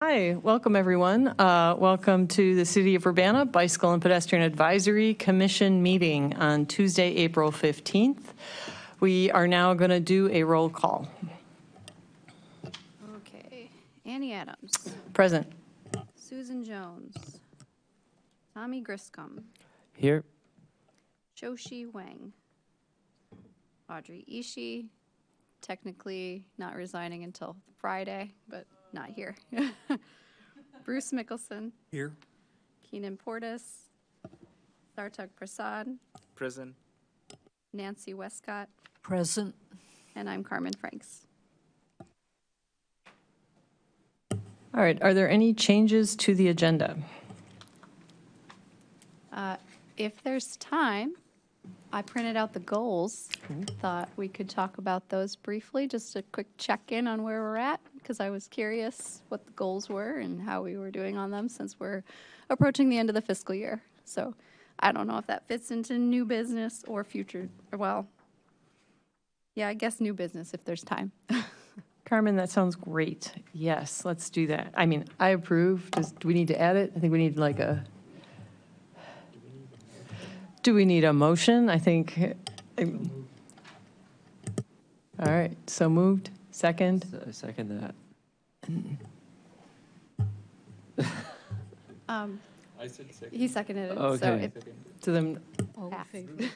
Hi, welcome everyone. Welcome to the City of Urbana Bicycle and Pedestrian Advisory Commission meeting on Tuesday, April 15th. We are now going to do a roll call. Okay. Annie Adams. Present. Susan Jones. Tommy Griscom. Here. Joshi Wang. Audrey Ishii. Technically not resigning until Friday, but not here. Bruce Mickelson. Here. Keenan Portis. Sartak Prasad. Prison. Nancy Westcott. Present. And I'm Carmen Franks. All right, are there any changes to the agenda? If there's time, I printed out the goals. Thought we could talk about those briefly, just a quick check-in on where we're at, because I was curious what the goals were and how we were doing on them since we're approaching the end of the fiscal year. So I don't know if that fits into new business or future, well, yeah, I guess new business if there's time. Carmen, that sounds great. Yes, let's do that. I mean, I approve. Do we need to add it? I think we need like a... Do we need a motion? I think... All right, so moved. Second? I second that. I said second. He seconded it. Okay. So if To them, All in favor?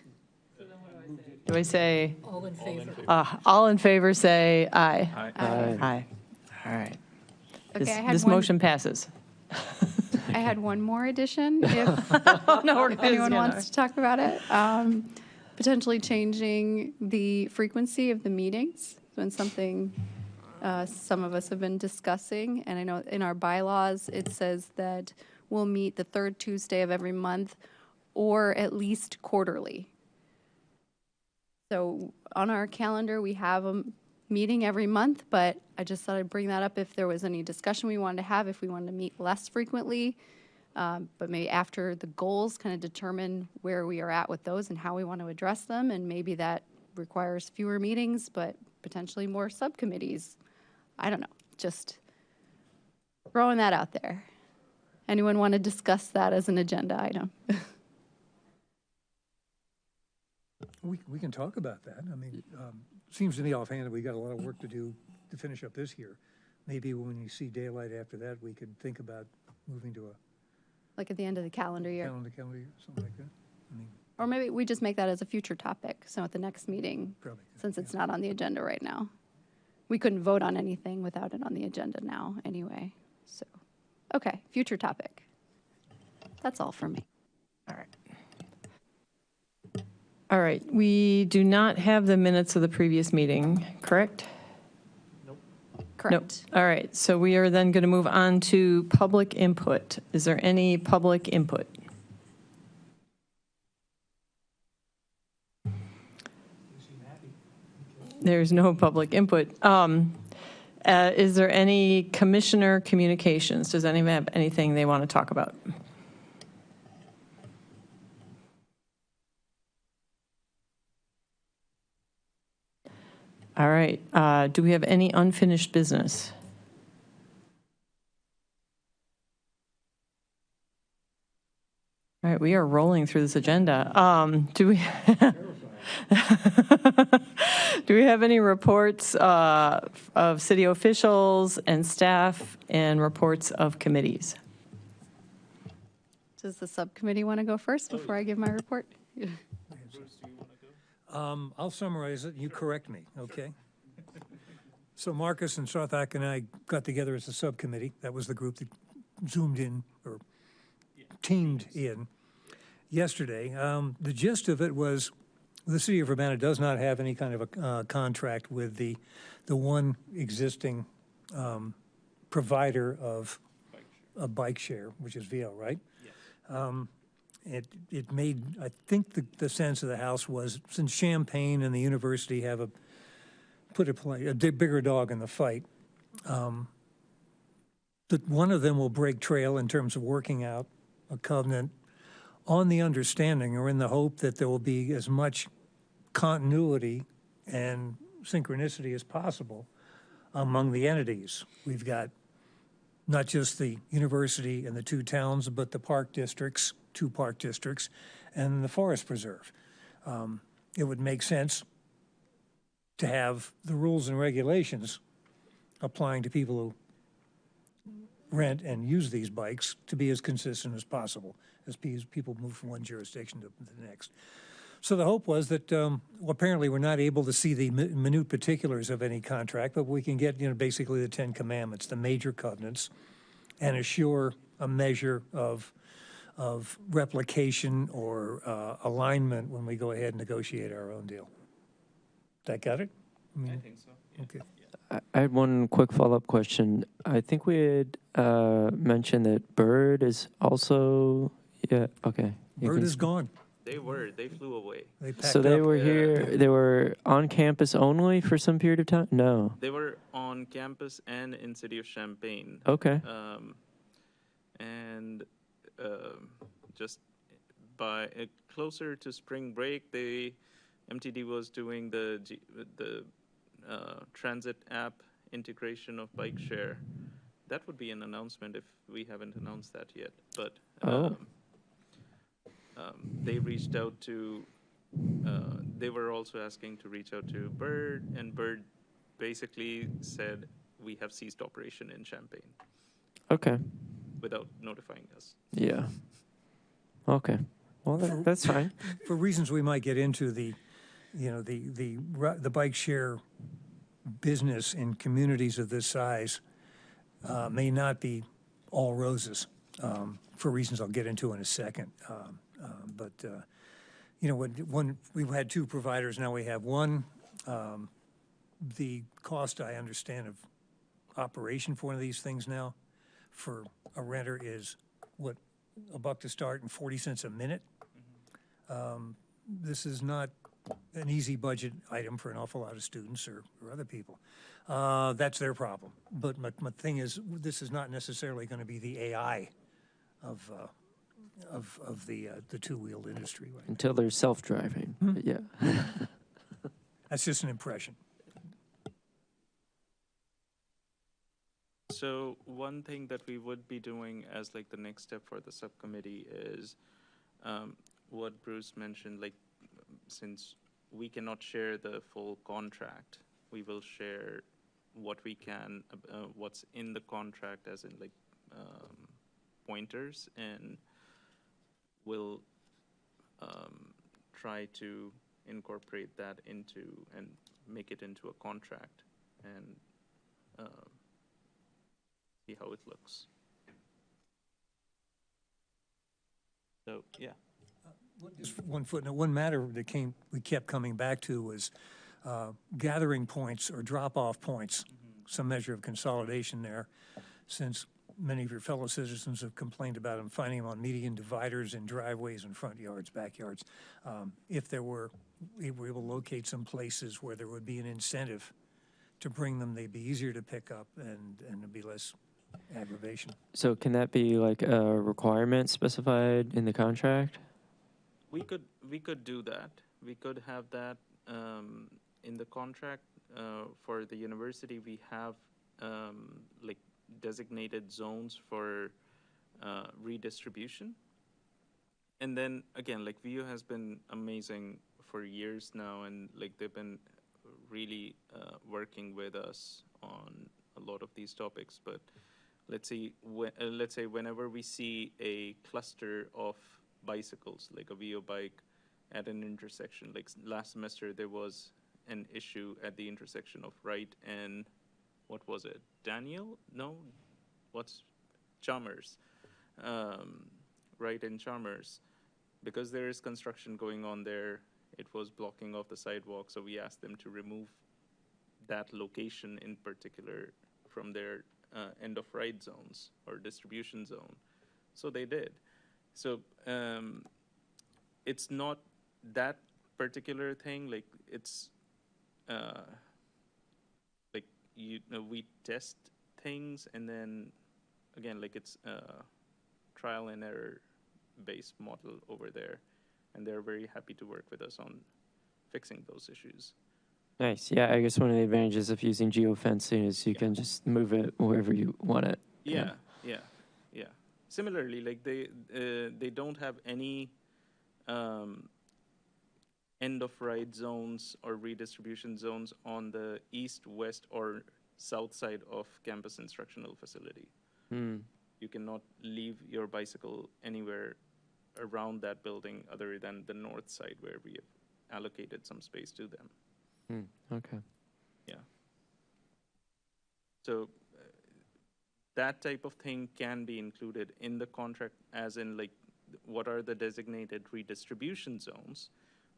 do I say... All in favor. All in favor, say aye. Aye. Aye. All right. Okay, This, I had this one- motion passes. I had one more addition, if No, if anyone wants to talk about it. Potentially changing the frequency of the meetings, when something some of us have been discussing, and I know in our bylaws, it says that we'll meet the third Tuesday of every month, or at least quarterly. So on our calendar, we have a meeting every month, but I just thought I'd bring that up if there was any discussion we wanted to have, if we wanted to meet less frequently. But maybe after the goals, kind of determine where we are at with those and how we want to address them. And maybe that requires fewer meetings, but potentially more subcommittees. I don't know, just throwing that out there. Anyone want to discuss that as an agenda item? We can talk about that. I mean, seems to me offhand that we got a lot of work to do to finish up this year. Maybe when you see daylight after that, we could think about moving to a Like at the end of the calendar year? calendar year, something like that. I mean, Or maybe we just make that as a future topic, so at the next meeting, probably. since it's not on the agenda right now. We couldn't vote on anything without it on the agenda now, anyway, so. Okay, future topic. That's all for me. All right. All right, we do not have the minutes of the previous meeting, correct? Correct. All right, so we are then going to move on to public input. Is there any public input? There's no public input. Is there any commissioner communications? Does anyone have anything they want to talk about? All right, do we have any unfinished business? All right, we are rolling through this agenda. Do we do we have any reports of city officials and staff and reports of committees? Does the subcommittee want to go first before I give my report? I'll summarize it, and you correct me, okay? So Marcus and Sarthak and I got together as a subcommittee. That was the group that zoomed in, or teamed in, yesterday. The gist of it was the city of Urbana does not have any kind of a contract with the one existing provider of a bike share, which is VL, right? It made, I think the sense of the House was, since Champaign and the university have a bigger dog in the fight, that one of them will break trail in terms of working out a covenant on the understanding or in the hope that there will be as much continuity and synchronicity as possible among the entities. We've got not just the university and the two towns, but the park districts, two park districts, and the forest preserve. It would make sense to have the rules and regulations applying to people who rent and use these bikes to be as consistent as possible as people move from one jurisdiction to the next. So the hope was that, well, apparently we're not able to see the minute particulars of any contract, but we can get, basically the 10 Commandments, the major covenants, and assure a measure of replication or alignment when we go ahead and negotiate our own deal. That got it? I think so. Yeah. Okay. I had one quick follow-up question. I think we had mentioned that Bird is also, yeah, okay. You Bird can is gone. They flew away. They packed So they up. were here, they were on campus only for some period of time? No. They were on campus and in city of Champaign. Okay. And just by closer to spring break, MTD was doing the transit app integration of bike share. That would be an announcement if we haven't announced that yet. But they reached out to. They were also asking to reach out to Bird, and Bird basically said we have ceased operation in Champaign Okay. without notifying us. Yeah. Okay. Well, that's fine. For reasons we might get into, the bike share business in communities of this size may not be all roses, for reasons I'll get into in a second. But when we've had two providers, now we have one. The cost, I understand, of operation for one of these things now for a renter is what, $1 to start and 40 cents a minute. This is not an easy budget item for an awful lot of students or other people. That's their problem. But my thing is, this is not necessarily going to be the AI of the two-wheeled industry. Right? Until they're self-driving. But yeah. That's just an impression. So one thing that we would be doing as like the next step for the subcommittee is what Bruce mentioned, like since we cannot share the full contract, we will share what we can, what's in the contract as in like pointers, and we'll try to incorporate that into and make it into a contract and see how it looks. So, yeah. Just one footnote, one matter that we kept coming back to was gathering points or drop-off points, some measure of consolidation there, since many of your fellow citizens have complained about them finding them on median dividers in driveways and front yards, backyards. If we were able to locate some places where there would be an incentive to bring them, they'd be easier to pick up and there'd be less aggravation. So can that be like a requirement specified in the contract? We could do that. We could have that in the contract for the university. We have like designated zones for redistribution. And then again, like VU has been amazing for years now, and like they've been really working with us on a lot of these topics. But let's say whenever we see a cluster of bicycles, like a VO bike at an intersection, like last semester there was an issue at the intersection of Wright and what was it? Daniel? No, what's Chalmers? Wright and Chalmers, because there is construction going on there. It was blocking off the sidewalk, so we asked them to remove that location in particular from their end of ride zones or distribution zone. So they did. So it's not that particular thing. Like it's like we test things, and then again, like it's trial and error based model over there, and they're very happy to work with us on fixing those issues. Nice. Yeah, I guess one of the advantages of using geofencing is you can just move it wherever you want it. Yeah, yeah. Similarly, like they don't have any um, end of ride zones or redistribution zones on the east, west, or south side of campus instructional facility. Hmm. You cannot leave your bicycle anywhere around that building other than the north side where we have allocated some space to them. Okay. Yeah. So that type of thing can be included in the contract, as in like what are the designated redistribution zones.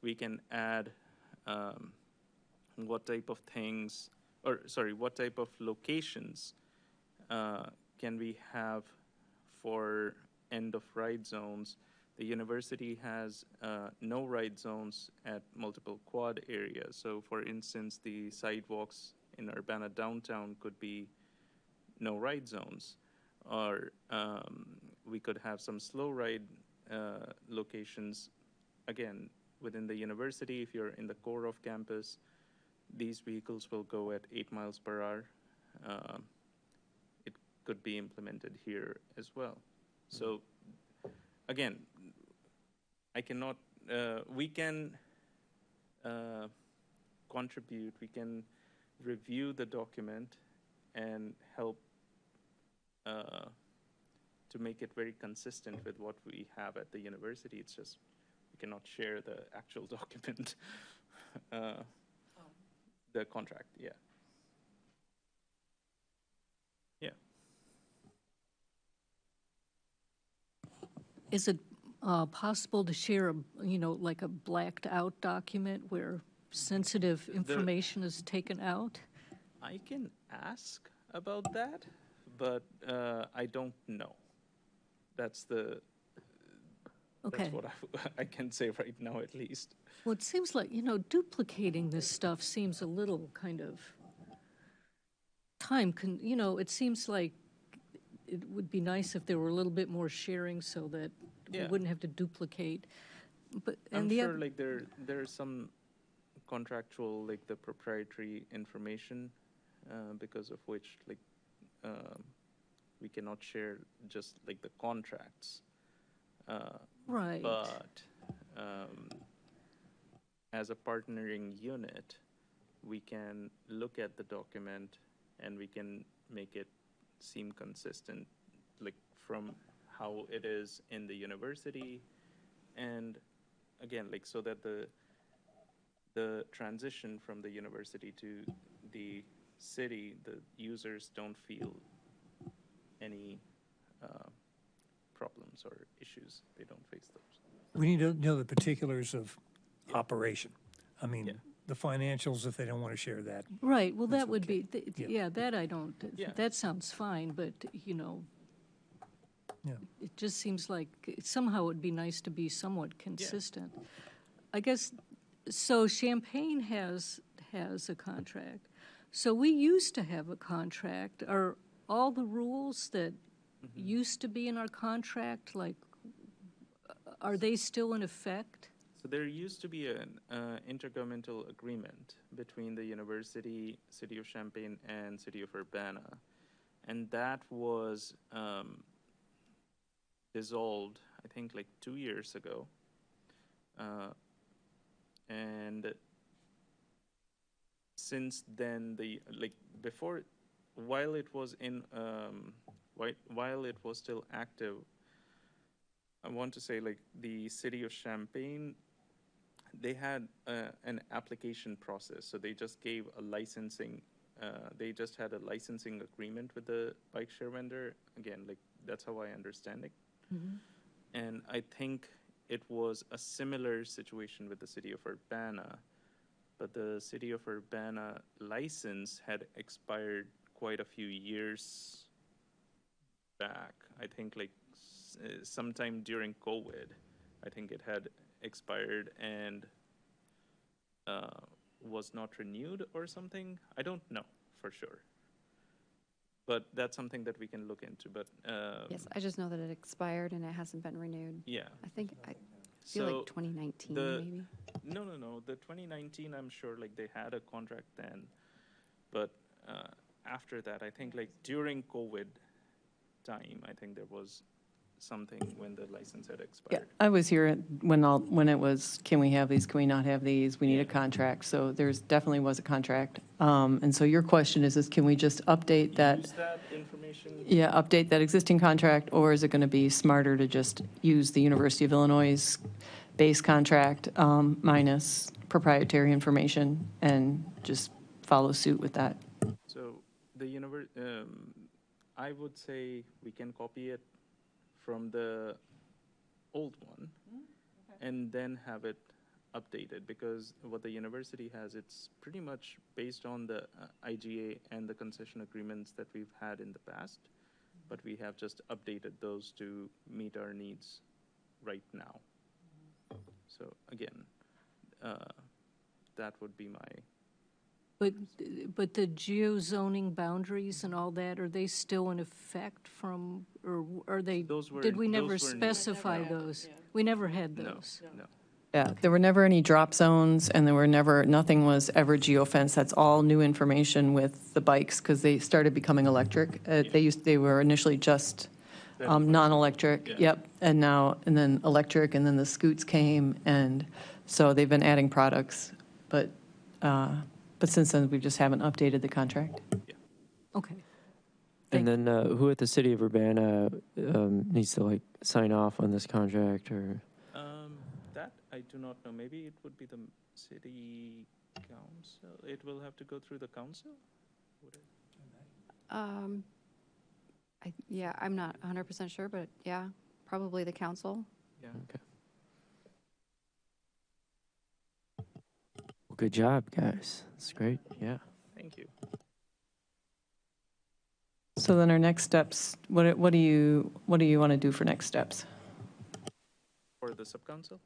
We can add what type of things, or sorry, what type of locations can we have for end of ride zones. The university has no ride zones at multiple quad areas. So for instance, the sidewalks in Urbana downtown could be no ride zones, or we could have some slow ride locations. Again, within the university, if you're in the core of campus, these vehicles will go at 8 miles per hour. It could be implemented here as well. So again, I cannot, we can contribute, we can review the document and help to make it very consistent with what we have at the university. It's just we cannot share the actual document, the contract. Yeah. Yeah. Is it possible to share, like a blacked out document where sensitive information is taken out? I can ask about that, but I don't know. That's the Okay. that's what I can say right now, at least. Well, it seems like, duplicating this stuff seems a little kind of it seems like it would be nice if there were a little bit more sharing so that we Yeah. wouldn't have to duplicate. But, and I'm the sure oth- like there's some contractual, like the proprietary information because of which like we cannot share just like the contracts. Right. But as a partnering unit, we can look at the document and we can make it seem consistent, like from how it is in the university, and again, like so that the transition from the university to the city, the users don't feel any problems or issues. They don't face those. We need to know the particulars of operation. I mean, Yeah. the financials, if they don't want to share that. Right, well, That's that would okay. be, Yeah. yeah, that I don't, Yeah. that sounds fine, but, Yeah. it just seems like somehow it'd be nice to be somewhat consistent. I guess, so Champaign has a contract. So we used to have a contract. Are all the rules that used to be in our contract, like, are they still in effect? So there used to be an intergovernmental agreement between the university, City of Champaign, and City of Urbana, and that was dissolved, I think, like 2 years ago. And since then, while it was while it was still active, I want to say like the City of Champaign, they had an application process. So they just gave a licensing, they just had a licensing agreement with the bike share vendor. Again, like that's how I understand it. And I think it was a similar situation with the City of Urbana, but the City of Urbana license had expired quite a few years back. I think like sometime during COVID, I think it had expired and was not renewed or something. I don't know for sure. But that's something that we can look into. But Yes, I just know that it expired and it hasn't been renewed. yeah. I feel like 2019 maybe. No. The 2019, I'm sure like they had a contract then, but after that, I think like during COVID, time, I think there was something when the license had Yeah, expired. I was here when it was, can we have these, can we not have these? We need a contract. So there's definitely was a contract. And so your question is can we just update that? Use that information. Yeah, update that existing contract, or is it going to be smarter to just use the University of Illinois' base contract minus proprietary information and just follow suit with that? So the I would say we can copy it from the old one and then have it updated, because what the university has, it's pretty much based on the IGA and the concession agreements that we've had in the past, but we have just updated those to meet our needs right now. So again, that would be my, But the geozoning boundaries and all that, are they still in effect from, or are they, Those were- did we never those were new. specify those? We never had no, those. no. Yeah, there were never any drop zones, and there were never, nothing was ever geofenced. That's all new information with the bikes, because they started becoming electric. They were initially just non-electric, Yeah. yep, and then electric, and then the scoots came, and so they've been adding products, but since then, we just haven't updated the contract. Okay. And then who at the city of Urbana needs to like sign off on this contract or? That I do not know. Maybe it would be the city council. It will have to go through the council? Would it? Yeah, I'm not 100% sure, but yeah, probably the council. Yeah. Okay. Well, good job, guys. That's great. Yeah. Thank you. So then our next steps, what do you want to do for next steps? For the subcouncil?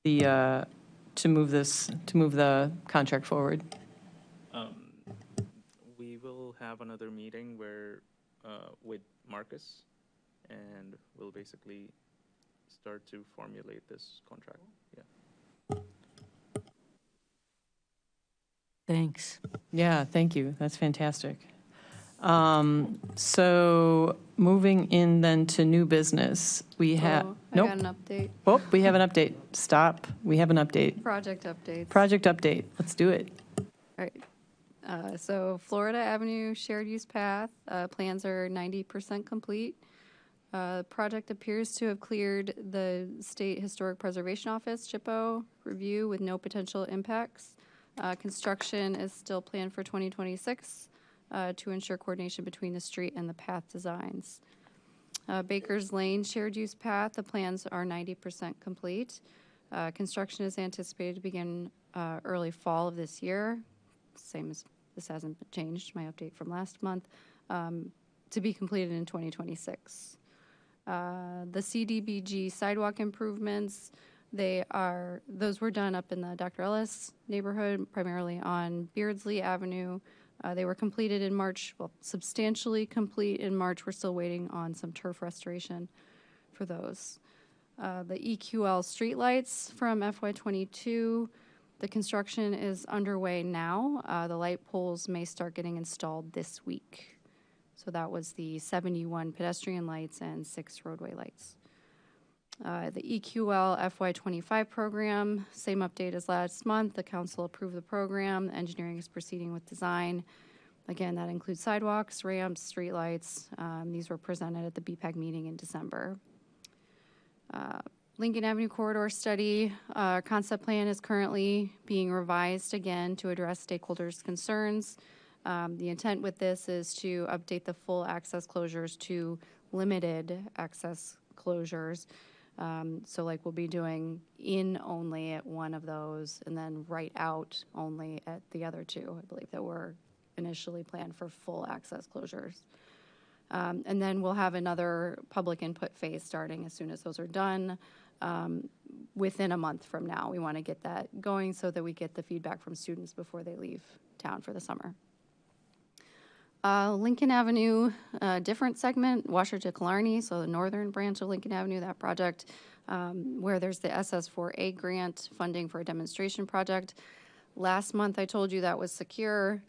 To move the contract forward? We will have another meeting where, with Marcus, and we'll basically start to formulate this contract. Yeah. Thanks. Yeah, thank you. That's fantastic. So moving in then to new business, we have, Oh, I nope. got an update. Oh, we have an update. Stop. We have an update. Project updates. Project update. Let's do it. All right. So Florida Avenue Shared Use Path, plans are 90% complete. Project appears to have cleared the State Historic Preservation Office, SHPO, review with no potential impacts. Construction is still planned for 2026 to ensure coordination between the street and the path designs. Baker's Lane Shared Use Path, the plans are 90% complete. Construction is anticipated to begin early fall of this year, same as this hasn't changed, my update from last month, to be completed in 2026. The CDBG sidewalk improvements, those were done up in the Dr. Ellis neighborhood, primarily on Beardsley Avenue. They were completed in March, well, substantially complete in March. We're still waiting on some turf restoration for those. The EQL streetlights from FY22, the construction is underway now. The light poles may start getting installed this week. So that was the 71 pedestrian lights and 6 roadway lights. The EQL FY25 program, same update as last month. The council approved the program. Engineering is proceeding with design. Again, that includes sidewalks, ramps, streetlights. These were presented at the BPAC meeting in December. Lincoln Avenue Corridor Study, concept plan is currently being revised again to address stakeholders' concerns. The intent with this is to update the full access closures to limited access closures. So like we'll be doing in only at one of those and then right out only at the other two. I believe that were initially planned for full access closures. And then we'll have another public input phase starting as soon as those are done. Within a month from now, we want to get that going so that we get the feedback from students before they leave town for the summer. Lincoln Avenue, different segment, Washer to Killarney, so the northern branch of Lincoln Avenue, that project, where there's the SS4A grant funding for a demonstration project. Last month, I told you that was secure.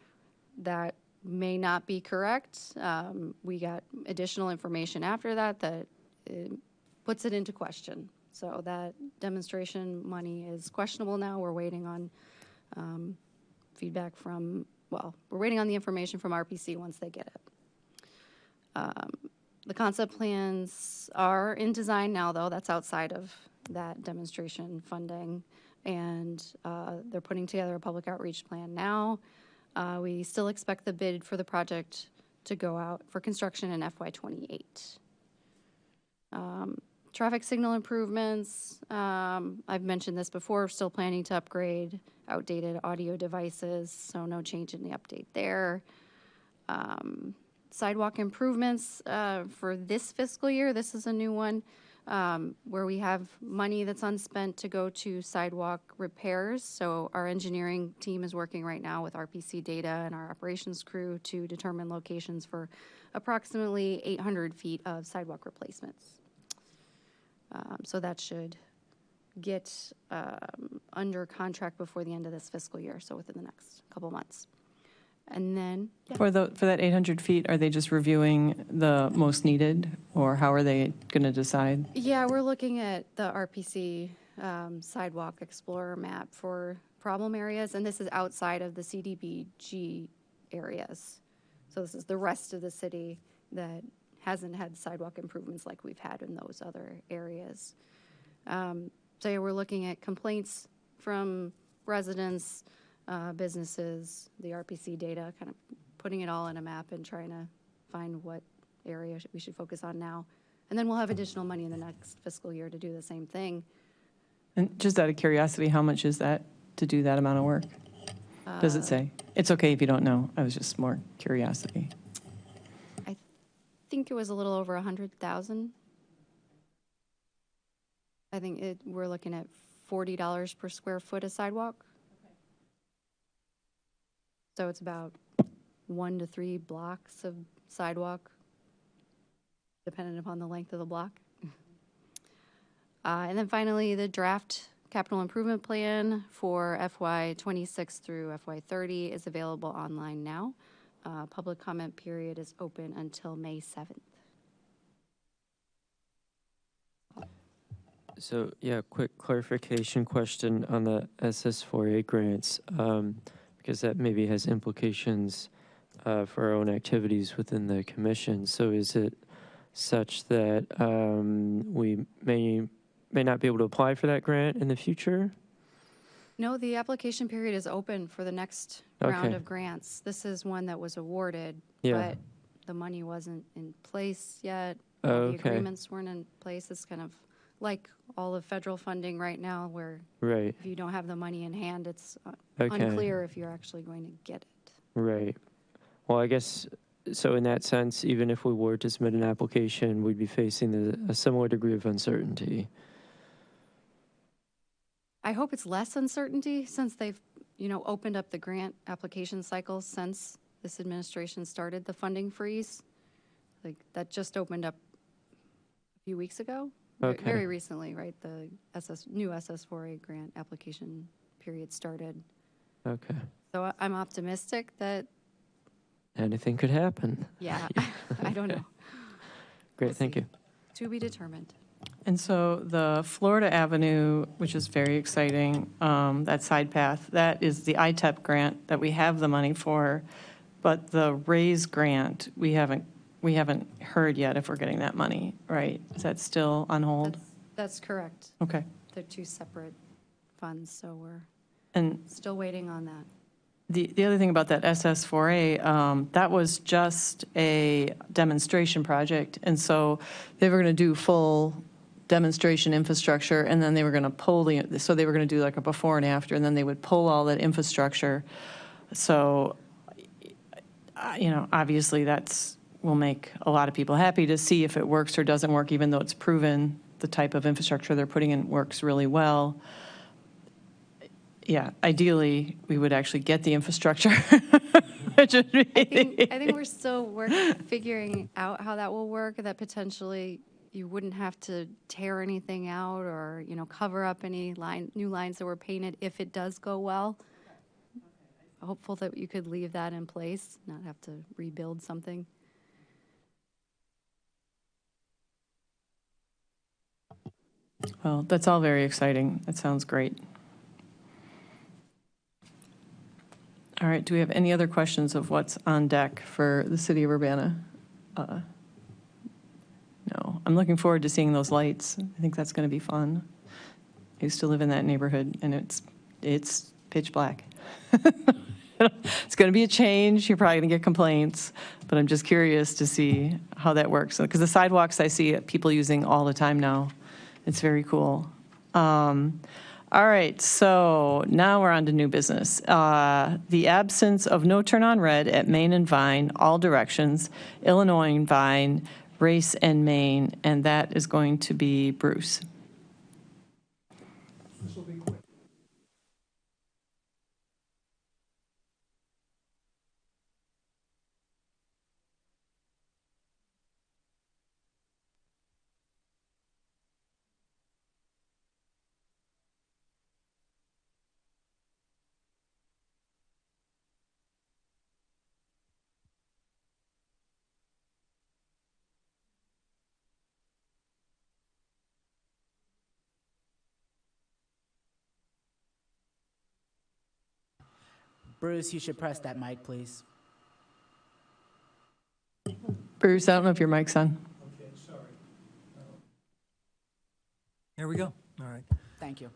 That may not be correct. We got additional information after that that puts it into question. So that demonstration money is questionable now. We're waiting on feedback from, well, we're waiting on the information from RPC once they get it. The concept plans are in design now, though. That's outside of that demonstration funding. And they're putting together a public outreach plan now. We still expect the bid for the project to go out for construction in FY28. Traffic signal improvements, I've mentioned this before, still planning to upgrade outdated audio devices, so no change in the update there. Sidewalk improvements for this fiscal year, this is a new one, where we have money that's unspent to go to sidewalk repairs. So our engineering team is working right now with RPC data and our operations crew to determine locations for approximately 800 feet of sidewalk replacements. So that should get under contract before the end of this fiscal year, so within the next couple months. And then, yeah. For that 800 feet, are they just reviewing the most needed, or how are they going to decide? Yeah, we're looking at the RPC Sidewalk Explorer map for problem areas, and this is outside of the CDBG areas. So this is the rest of the city that hasn't had sidewalk improvements like we've had in those other areas. So yeah, we're looking at complaints from residents, businesses, the RPC data, kind of putting it all in a map and trying to find what area we should focus on now. And then we'll have additional money in the next fiscal year to do the same thing. And just out of curiosity, how much is that to do that amount of work? Does it say? It's okay if you don't know. I was just more curiosity. I think it was a little over 100,000. I think we're looking at $40 per square foot of sidewalk. So it's about 1 to 3 blocks of sidewalk, depending upon the length of the block. And then finally, the draft capital improvement plan for FY26 through FY30 is available online now. Public comment period is open until May 7th. So, yeah, quick clarification question on the SS4A grants, because that maybe has implications for our own activities within the commission. So is it such that we may not be able to apply for that grant in the future? No, the application period is open for the next round of grants. This is one that was awarded, but the money wasn't in place yet. The agreements weren't in place. It's kind of like all of federal funding right now, where if you don't have the money in hand, it's unclear if you're actually going to get it. Right. Well, I guess, so in that sense, even if we were to submit an application, we'd be facing a similar degree of uncertainty. I hope it's less uncertainty since they've, opened up the grant application cycle since this administration started the funding freeze. Like, that just opened up a few weeks ago. Very recently, right? The new SS4A grant application period started. Okay. So I'm optimistic that anything could happen. Yeah, I don't know. Great, thank you. To be determined. And so the Florida Avenue, which is very exciting, that side path, that is the ITEP grant that we have the money for, but the RAISE grant, we haven't heard yet if we're getting that money, right? Is that still on hold? That's correct. Okay. They're two separate funds, so we're And still waiting on that. the other thing about that SS4A, that was just a demonstration project, and so they were going to do full demonstration infrastructure, and then they were going to pull so they were going to do like a before and after, and then they would pull all that infrastructure. So, obviously will make a lot of people happy to see if it works or doesn't work, even though it's proven the type of infrastructure they're putting in works really well. Yeah, ideally, we would actually get the infrastructure. I think we're still figuring out how that will work, that potentially you wouldn't have to tear anything out or, cover up any new lines that were painted if it does go well. hopeful that you could leave that in place, not have to rebuild something. Well, that's all very exciting. That sounds great. All right, do we have any other questions of what's on deck for the city of Urbana? No, I'm looking forward to seeing those lights. I think that's going to be fun. I used to live in that neighborhood, and it's pitch black. It's going to be a change. You're probably going to get complaints, but I'm just curious to see how that works. Because the sidewalks I see people using all the time now. It's very cool. All right, so now we're on to new business. The absence of no turn on red at Main and Vine, all directions, Illinois and Vine, Race and Main, and that is going to be Bruce. This will be quick. Bruce, you should press that mic, please. Bruce, I don't know if your mic's on. Okay, sorry. There we go. All right. Thank you.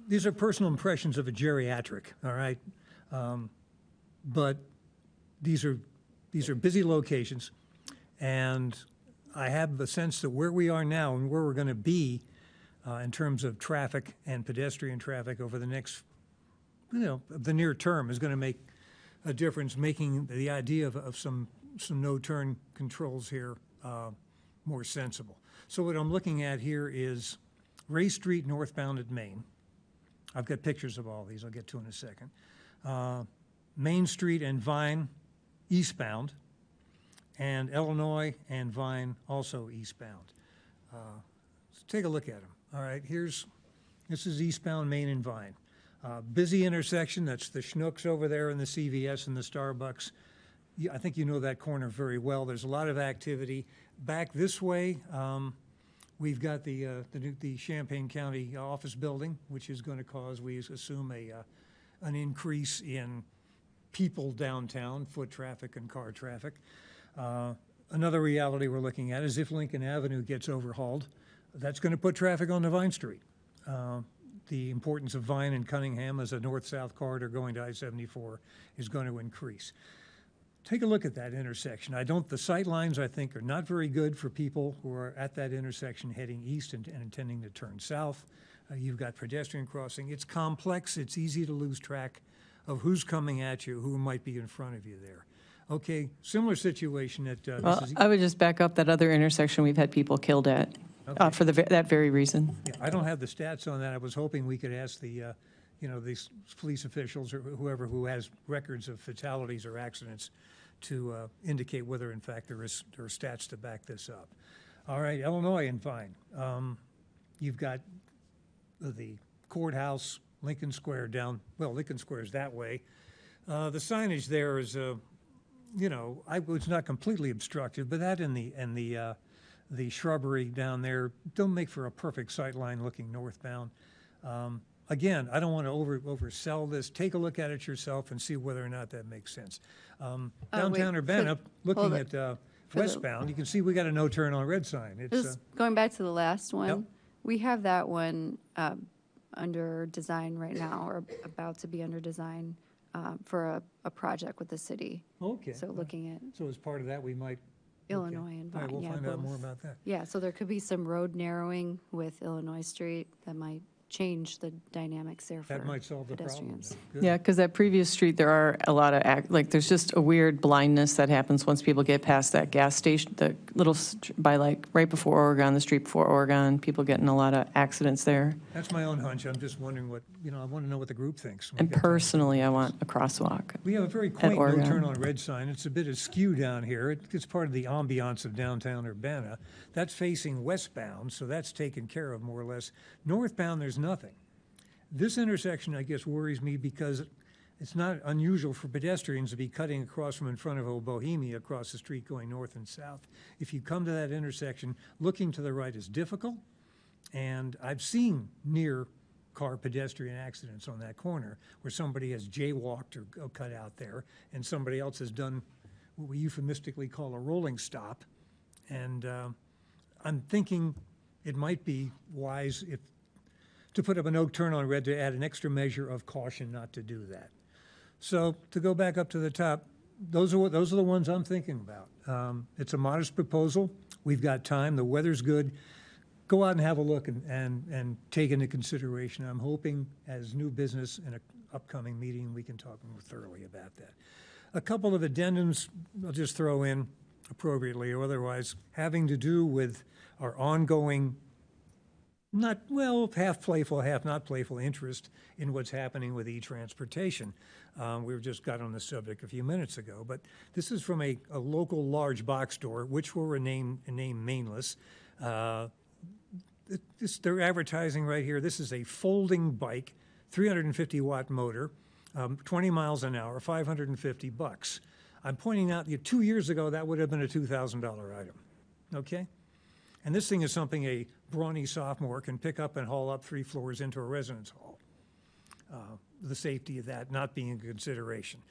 These are personal impressions of a geriatric, all right? But these are busy locations, and I have the sense that where we are now and where we're going to be in terms of traffic and pedestrian traffic over the next, the near term is going to make a difference, making the idea of some no-turn controls here more sensible. So what I'm looking at here is Ray Street northbound at Main. I've got pictures of all these I'll get to in a second. Main Street and Vine eastbound, and Illinois and Vine also eastbound. So take a look at them. All right, this is eastbound Main and Vine. Busy intersection, that's the Schnucks over there and the CVS and the Starbucks. I think you know that corner very well. There's a lot of activity. Back this way, we've got the Champaign County office building, which is going to cause, we assume, an increase in people downtown, foot traffic and car traffic. Another reality we're looking at is if Lincoln Avenue gets overhauled, that's going to put traffic on the Vine Street. The importance of Vine and Cunningham as a north-south corridor going to I-74 is going to increase. Take a look at that intersection. The sight lines, I think, are not very good for people who are at that intersection heading east and intending to turn south. You've got pedestrian crossing. It's complex. It's easy to lose track of who's coming at you, who might be in front of you there. Okay, similar situation at... Well, I would just back up that other intersection we've had people killed at for that very reason. Yeah, I don't have the stats on that. I was hoping we could ask the, these police officials or whoever who has records of fatalities or accidents to indicate whether, in fact, there are stats to back this up. All right, Illinois and Vine. You've got the courthouse, Lincoln Square down. Well, Lincoln Square is that way. The signage there is, it's not completely obstructive, but that and the shrubbery down there don't make for a perfect sight line looking northbound. Again, I don't want to oversell this. Take a look at it yourself and see whether or not that makes sense. Downtown Urbana, looking at westbound, you can see we got a no turn on red sign. It's Just going back to the last one, Yep. we have that one under design right now, or about to be under design for a project with the city. okay. So looking at So as part of that, we might. Illinois and All right, Vine, we'll yeah, find out both. more about that. Yeah, so there could be some road narrowing with Illinois Street that might change the dynamics there for That might solve the problem. pedestrians. then. Good. Yeah, because that previous street, there are a lot of, there's just a weird blindness that happens once people get past that gas station, the little, right before Oregon, the street before Oregon, people get in a lot of accidents there. That's my own hunch. I'm just wondering what, I want to know what the group thinks. And personally, I want a crosswalk. We have a very quaint no Oregon. turn on red sign. It's a bit askew down here. It's part of the ambiance of downtown Urbana. That's facing westbound, so that's taken care of more or less. Northbound, there's nothing. This intersection, I guess, worries me because It's not unusual for pedestrians to be cutting across from in front of Old Bohemia across the street going north and south. If you come to that intersection, looking to the right is difficult. And I've seen near-car pedestrian accidents on that corner where somebody has jaywalked or cut out there, and somebody else has done what we euphemistically call a rolling stop. And I'm thinking it might be wise to put up a no turn on red to add an extra measure of caution not to do that. So to go back up to the top, those are the ones I'm thinking about. It's a modest proposal. We've got time. The weather's good. Go out and have a look and take into consideration. I'm hoping as new business in an upcoming meeting, we can talk more thoroughly about that. A couple of addendums I'll just throw in appropriately or otherwise, having to do with our ongoing, half playful, half not playful interest in what's happening with e-transportation. We just got on the subject a few minutes ago, but this is from a local large box store, which will remain nameless. They're advertising right here. This is a folding bike, 350-watt motor, 20 miles an hour, $550. I'm pointing out that 2 years ago, that would have been a $2,000 item, okay? And this thing is something a brawny sophomore can pick up and haul up 3 floors into a residence hall. The safety of that not being a consideration.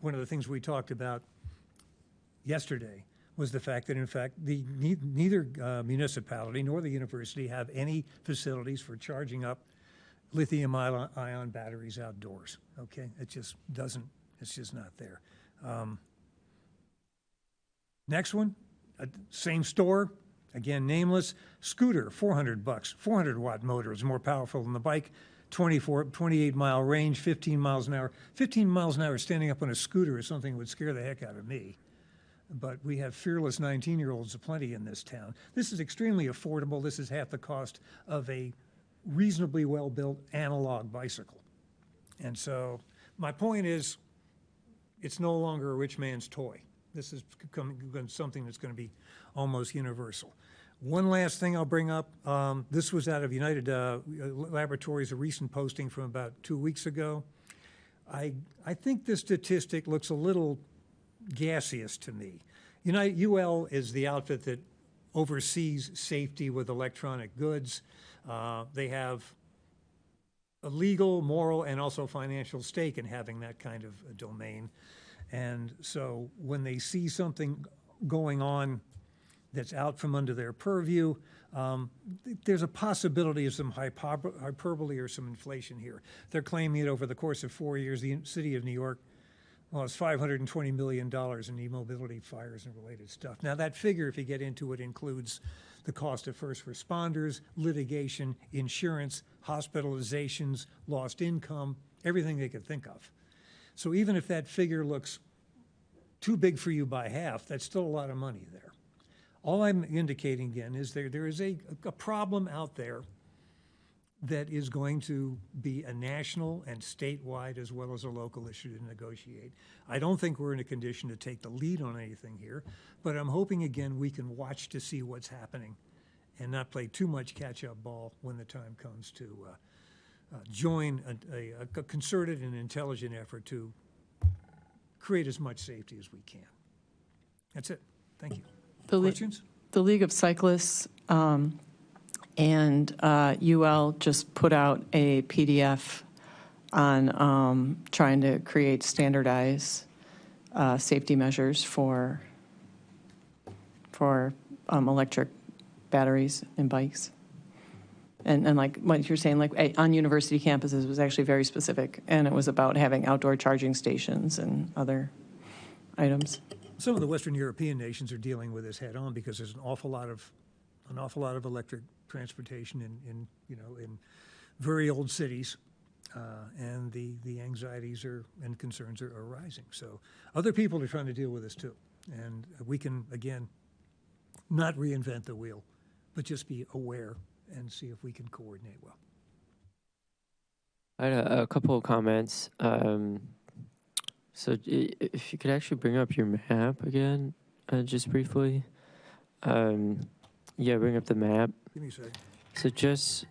One of the things we talked about yesterday was the fact that, in fact, neither municipality nor the university have any facilities for charging up lithium-ion batteries outdoors, okay? It just doesn't, it's just not there. Next one, same store, again, nameless, scooter, $400, 400-watt motor is more powerful than the bike, 28-mile range, 15 miles an hour. 15 miles an hour standing up on a scooter is something that would scare the heck out of me. But we have fearless 19-year-olds aplenty in this town. This is extremely affordable. This is half the cost of a reasonably well-built analog bicycle. And so my point is, it's no longer a rich man's toy. This is something that's going to be almost universal. One last thing I'll bring up. This was out of United Laboratories, a recent posting from about 2 weeks ago. I think this statistic looks a little gaseous to me. UL is the outfit that oversees safety with electronic goods. They have a legal, moral, and also financial stake in having that kind of a domain. And so when they see something going on that's out from under their purview, there's a possibility of some hyperbole or some inflation here. They're claiming that over the course of 4 years, the city of New York lost $520 million in e-mobility fires and related stuff. Now that figure, if you get into it, includes the cost of first responders, litigation, insurance, hospitalizations, lost income, everything they could think of. So even if that figure looks too big for you by half, that's still a lot of money there. All I'm indicating again is there is a problem out there that is going to be a national and statewide as well as a local issue to negotiate. I don't think we're in a condition to take the lead on anything here, but I'm hoping again we can watch to see what's happening and not play too much catch-up ball when the time comes to join a concerted and intelligent effort to create as much safety as we can. That's it. Thank you. Questions? The League of Cyclists and UL just put out a PDF on trying to create standardized safety measures for electric batteries in bikes. And like what you're saying, like on university campuses was actually very specific, and it was about having outdoor charging stations and other items. Some of the Western European nations are dealing with this head on because there's an awful lot of electric transportation in very old cities, and the anxieties and concerns are rising. So other people are trying to deal with this too, and we can again not reinvent the wheel, but just be aware and see if we can coordinate well. I had a couple of comments. So if you could actually bring up your map again, just briefly. Yeah, bring up the map. Give me a second. So just,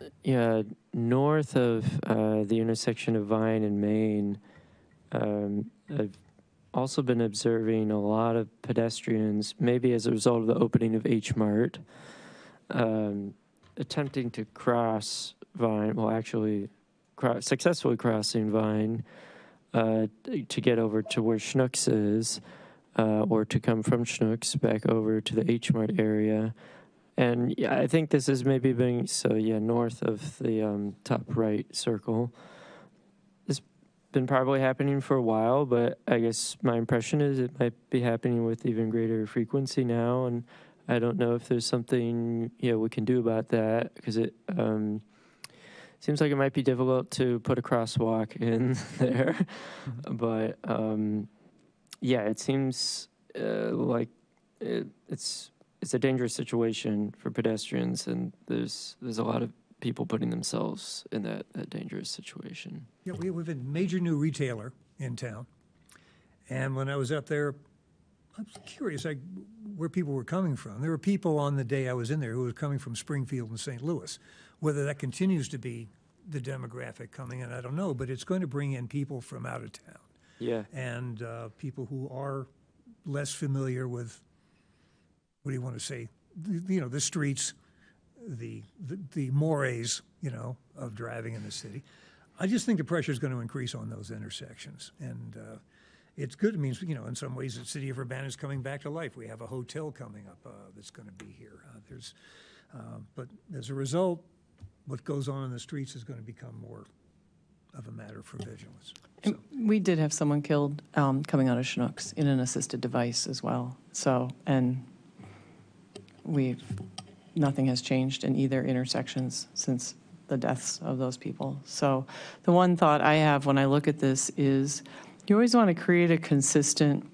north of the intersection of Vine and Main, I've also been observing a lot of pedestrians, maybe as a result of the opening of H Mart, attempting to cross Vine, well, actually successfully crossing Vine to get over to where Schnucks is, or to come from Schnucks back over to the H Mart area. And yeah, I think this is maybe being, so yeah, north of the top right circle. It's been probably happening for a while, but I guess my impression is it might be happening with even greater frequency now. And I don't know if there's something we can do about that, because it seems like it might be difficult to put a crosswalk in there. But yeah, it seems like it's a dangerous situation for pedestrians, and there's a lot of people putting themselves in that dangerous situation. Yeah, we have a major new retailer in town. And when I was up there, I was curious where people were coming from. There were people on the day I was in there who were coming from Springfield and St. Louis. Whether that continues to be the demographic coming in, I don't know, but it's going to bring in people from out of town. Yeah. And people who are less familiar with, what do you want to say, the streets, the mores, of driving in the city. I just think the pressure is going to increase on those intersections. And it's good. It means, in some ways, the city of Urbana is coming back to life. We have a hotel coming up that's going to be here. But as a result, what goes on in the streets is going to become more of a matter for vigilance. So. We did have someone killed coming out of Schnucks in an assisted device as well. So, and nothing has changed in either intersections since the deaths of those people. So the one thought I have when I look at this is you always want to create a consistent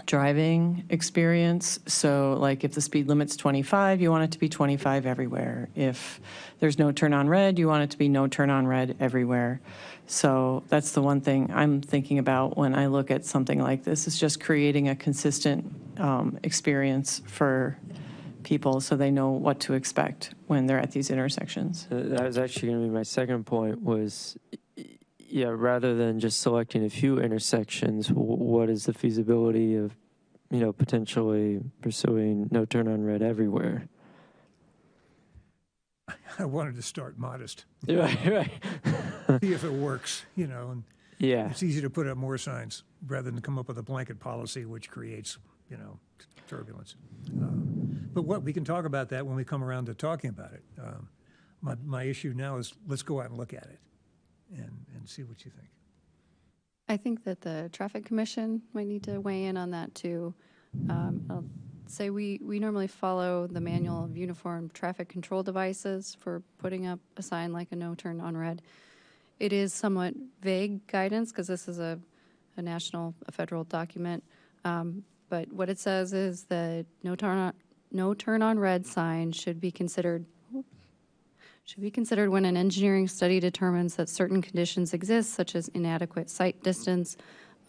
driving experience. So like if the speed limit's 25, you want it to be 25 everywhere. If there's no turn on red, you want it to be no turn on red everywhere. So that's the one thing I'm thinking about when I look at something like this, is just creating a consistent experience for people so they know what to expect when they're at these intersections. That was actually going to be my second point was, rather than just selecting a few intersections, what is the feasibility of, potentially pursuing no turn on red everywhere? I wanted to start modest. Right. See if it works, and yeah. It's easy to put up more signs rather than come up with a blanket policy which creates, turbulence. But we can talk about that when we come around to talking about it. My issue now is let's go out and look at it and see what you think. I think that the Traffic Commission might need to weigh in on that too. I'll say we normally follow the manual of uniform traffic control devices for putting up a sign like a no turn on red. It is somewhat vague guidance because this is a federal document. But what it says is that no turn on red sign should be considered when an engineering study determines that certain conditions exist, such as inadequate sight distance,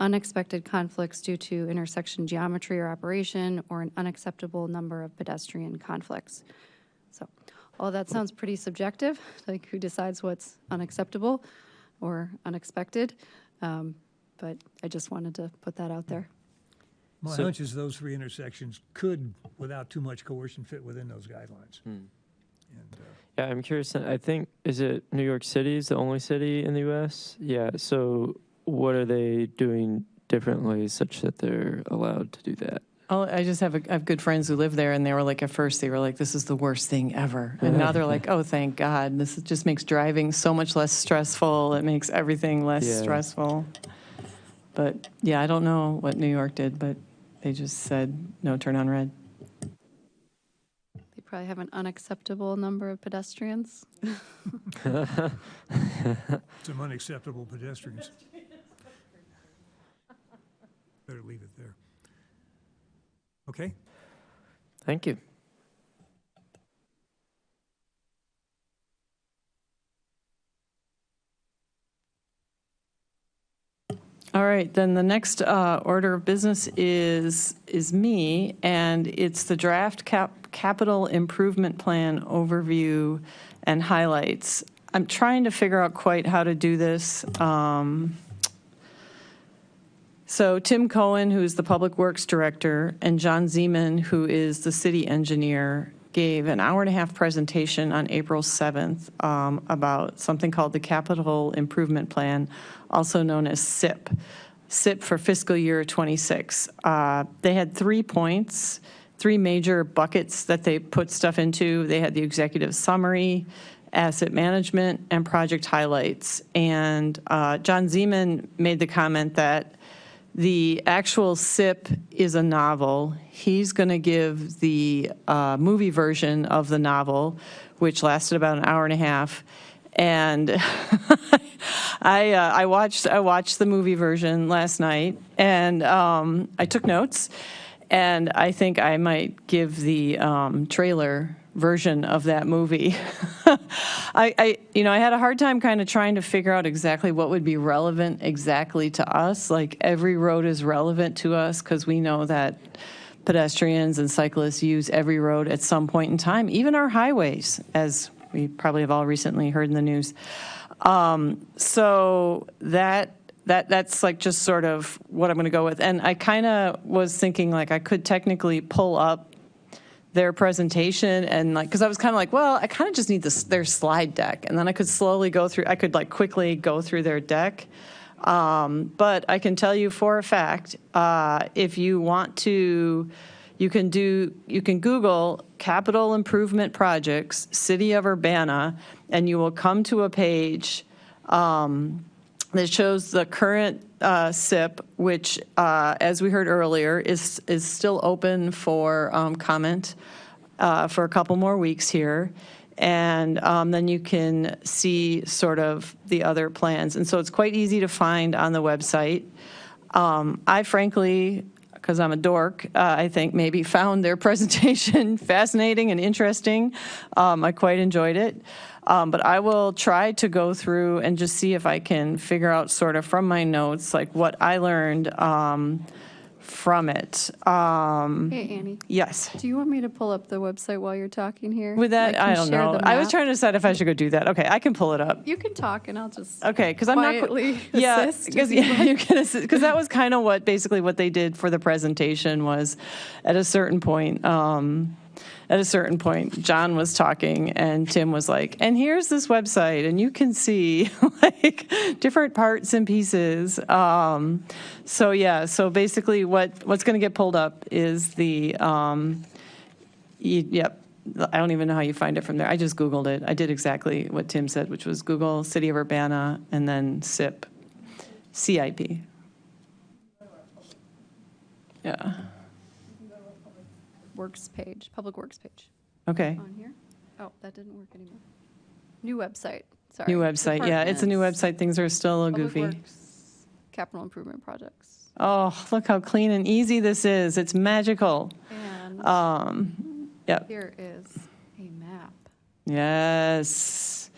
unexpected conflicts due to intersection geometry or operation, or an unacceptable number of pedestrian conflicts. So all that sounds pretty subjective, like who decides what's unacceptable or unexpected. But I just wanted to put that out there. My hunch is those three intersections could, without too much coercion, fit within those guidelines. And, yeah, I'm curious. I think, is it New York City is the only city in the U.S.? Yeah, so what are they doing differently such that they're allowed to do that? I just have good friends who live there, and they were like, at first they were like, this is the worst thing ever. And now they're like, oh, thank God. This just makes driving so much less stressful. It makes everything less stressful. But yeah, I don't know what New York did, but they just said no turn on red. They probably have an unacceptable number of pedestrians. some unacceptable pedestrians. Better leave it there. Okay? Thank you. All right, then the next order of business is me, and it's the draft capital improvement plan overview and highlights. I'm trying to figure out quite how to do this. So Tim Cohen, who's the Public Works Director, and John Zeman, who is the city engineer, gave an hour-and-a-half presentation on April 7th about something called the Capital Improvement Plan, also known as SIP. SIP for fiscal year '26. They had 3 points, 3 major buckets that they put stuff into. They had the executive summary, asset management, and project highlights. And John Zeman made the comment that the actual SIP is a novel. He's going to give the movie version of the novel, which lasted about an hour and a half. And I watched the movie version last night, and I took notes. And I think I might give the trailer version of that movie. I had a hard time kind of trying to figure out exactly what would be relevant exactly to us. Like, every road is relevant to us because we know that pedestrians and cyclists use every road at some point in time, even our highways, as we probably have all recently heard in the news. So that's like just sort of what I'm going to go with. And I kind of was thinking, like, I could technically pull up their presentation and, like, because I was kind of like, well, I kind of just need their slide deck, and then I could slowly go through. I could, like, quickly go through their deck. But I can tell you for a fact, if you want to, you can Google Capital Improvement Projects, City of Urbana, and you will come to a page that shows the current SIP, which, as we heard earlier, is still open for comment for a couple more weeks here. And then you can see sort of the other plans. And so it's quite easy to find on the website. I frankly, because I'm a dork, I think maybe found their presentation fascinating and interesting. I quite enjoyed it. But I will try to go through and just see if I can figure out sort of from my notes, like, what I learned from it. Hey, Annie. Yes. Do you want me to pull up the website while you're talking here? With that, I don't know. I was trying to decide if I should go do that. Okay, I can pull it up. You can talk, and I'll just Okay, because I'm quietly not. Yeah, assist. because you can assist, because that was kind of what they did for the presentation was, at a certain point. John was talking, and Tim was like, and here's this website, and you can see, like, different parts and pieces. So basically what's going to get pulled up is the, yep, I don't even know how you find it from there. I just Googled it. I did exactly what Tim said, which was Google City of Urbana and then CIP. Yeah. Works page, Public Works page. Okay. On here? Oh, that didn't work anymore. New website, sorry. New website, yeah, it's a new Departments, website. Things are still a little Public goofy. Works, Capital Improvement Projects. Oh, look how clean and easy this is. It's magical. And Yep. here is a map. Yes.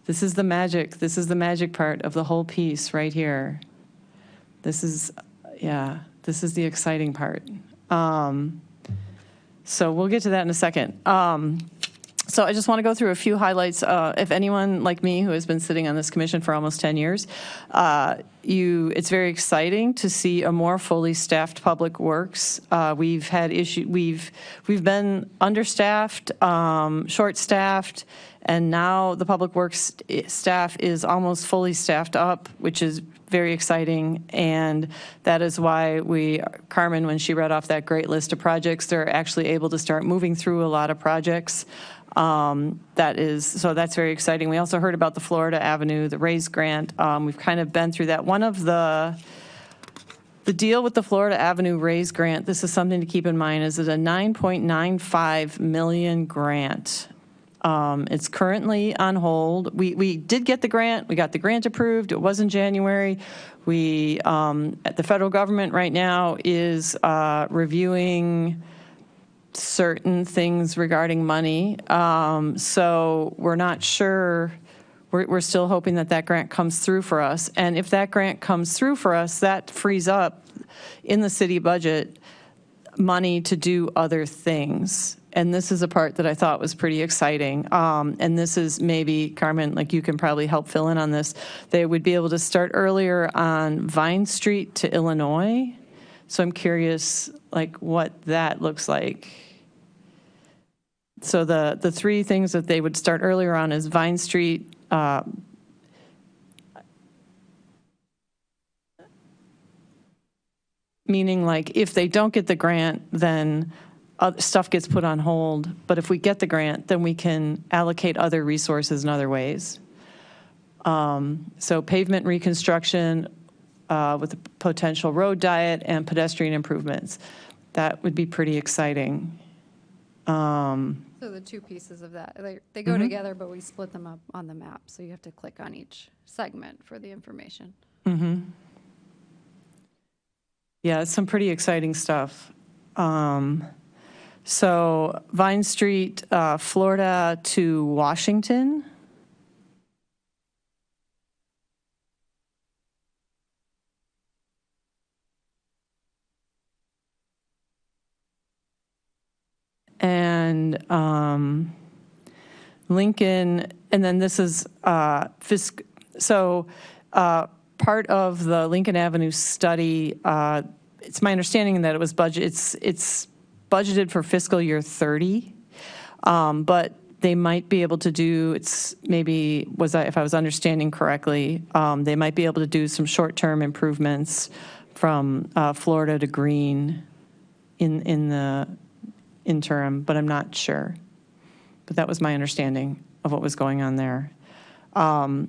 This is the magic. This is the magic part of the whole piece right here. This is the exciting part. So we'll get to that in a second. So I just want to go through a few highlights. If anyone like me who has been sitting on this commission for almost 10 years, it's very exciting to see a more fully staffed public works. We've had we've been understaffed, short-staffed, and now the public works staff is almost fully staffed up, which is very exciting. And that is why Carmen, when she read off that great list of projects, they're actually able to start moving through a lot of projects. That's very exciting. We also heard about the Florida Avenue, the RAISE grant. We've kind of been through that. One of the deal with the Florida Avenue RAISE grant, this is something to keep in mind, is it a $9.95 million grant. It's currently on hold. We did get the grant. We got the grant approved. It was in January. The federal government right now is reviewing certain things regarding money. So we're not sure. We're still hoping that grant comes through for us. And if that grant comes through for us, that frees up in the city budget money to do other things. And this is a part that I thought was pretty exciting. And this is maybe, Carmen, like you can probably help fill in on this. They would be able to start earlier on Vine Street to Illinois. So I'm curious, like, what that looks like. So the three things that they would start earlier on is Vine Street, meaning like if they don't get the grant, then stuff gets put on hold. But if we get the grant, then we can allocate other resources in other ways. So pavement reconstruction with a potential road diet and pedestrian improvements. That would be pretty exciting. So the two pieces of that, they go together, but we split them up on the map. So you have to click on each segment for the information. Yeah, it's some pretty exciting stuff. So Vine Street, Florida to Washington. And Lincoln, and then this is part of the Lincoln Avenue study. It's my understanding that it was it's budgeted for fiscal year 30, but they might be able to do, if I was understanding correctly, they might be able to do some short-term improvements from Florida to Green in the interim, but I'm not sure. But that was my understanding of what was going on there.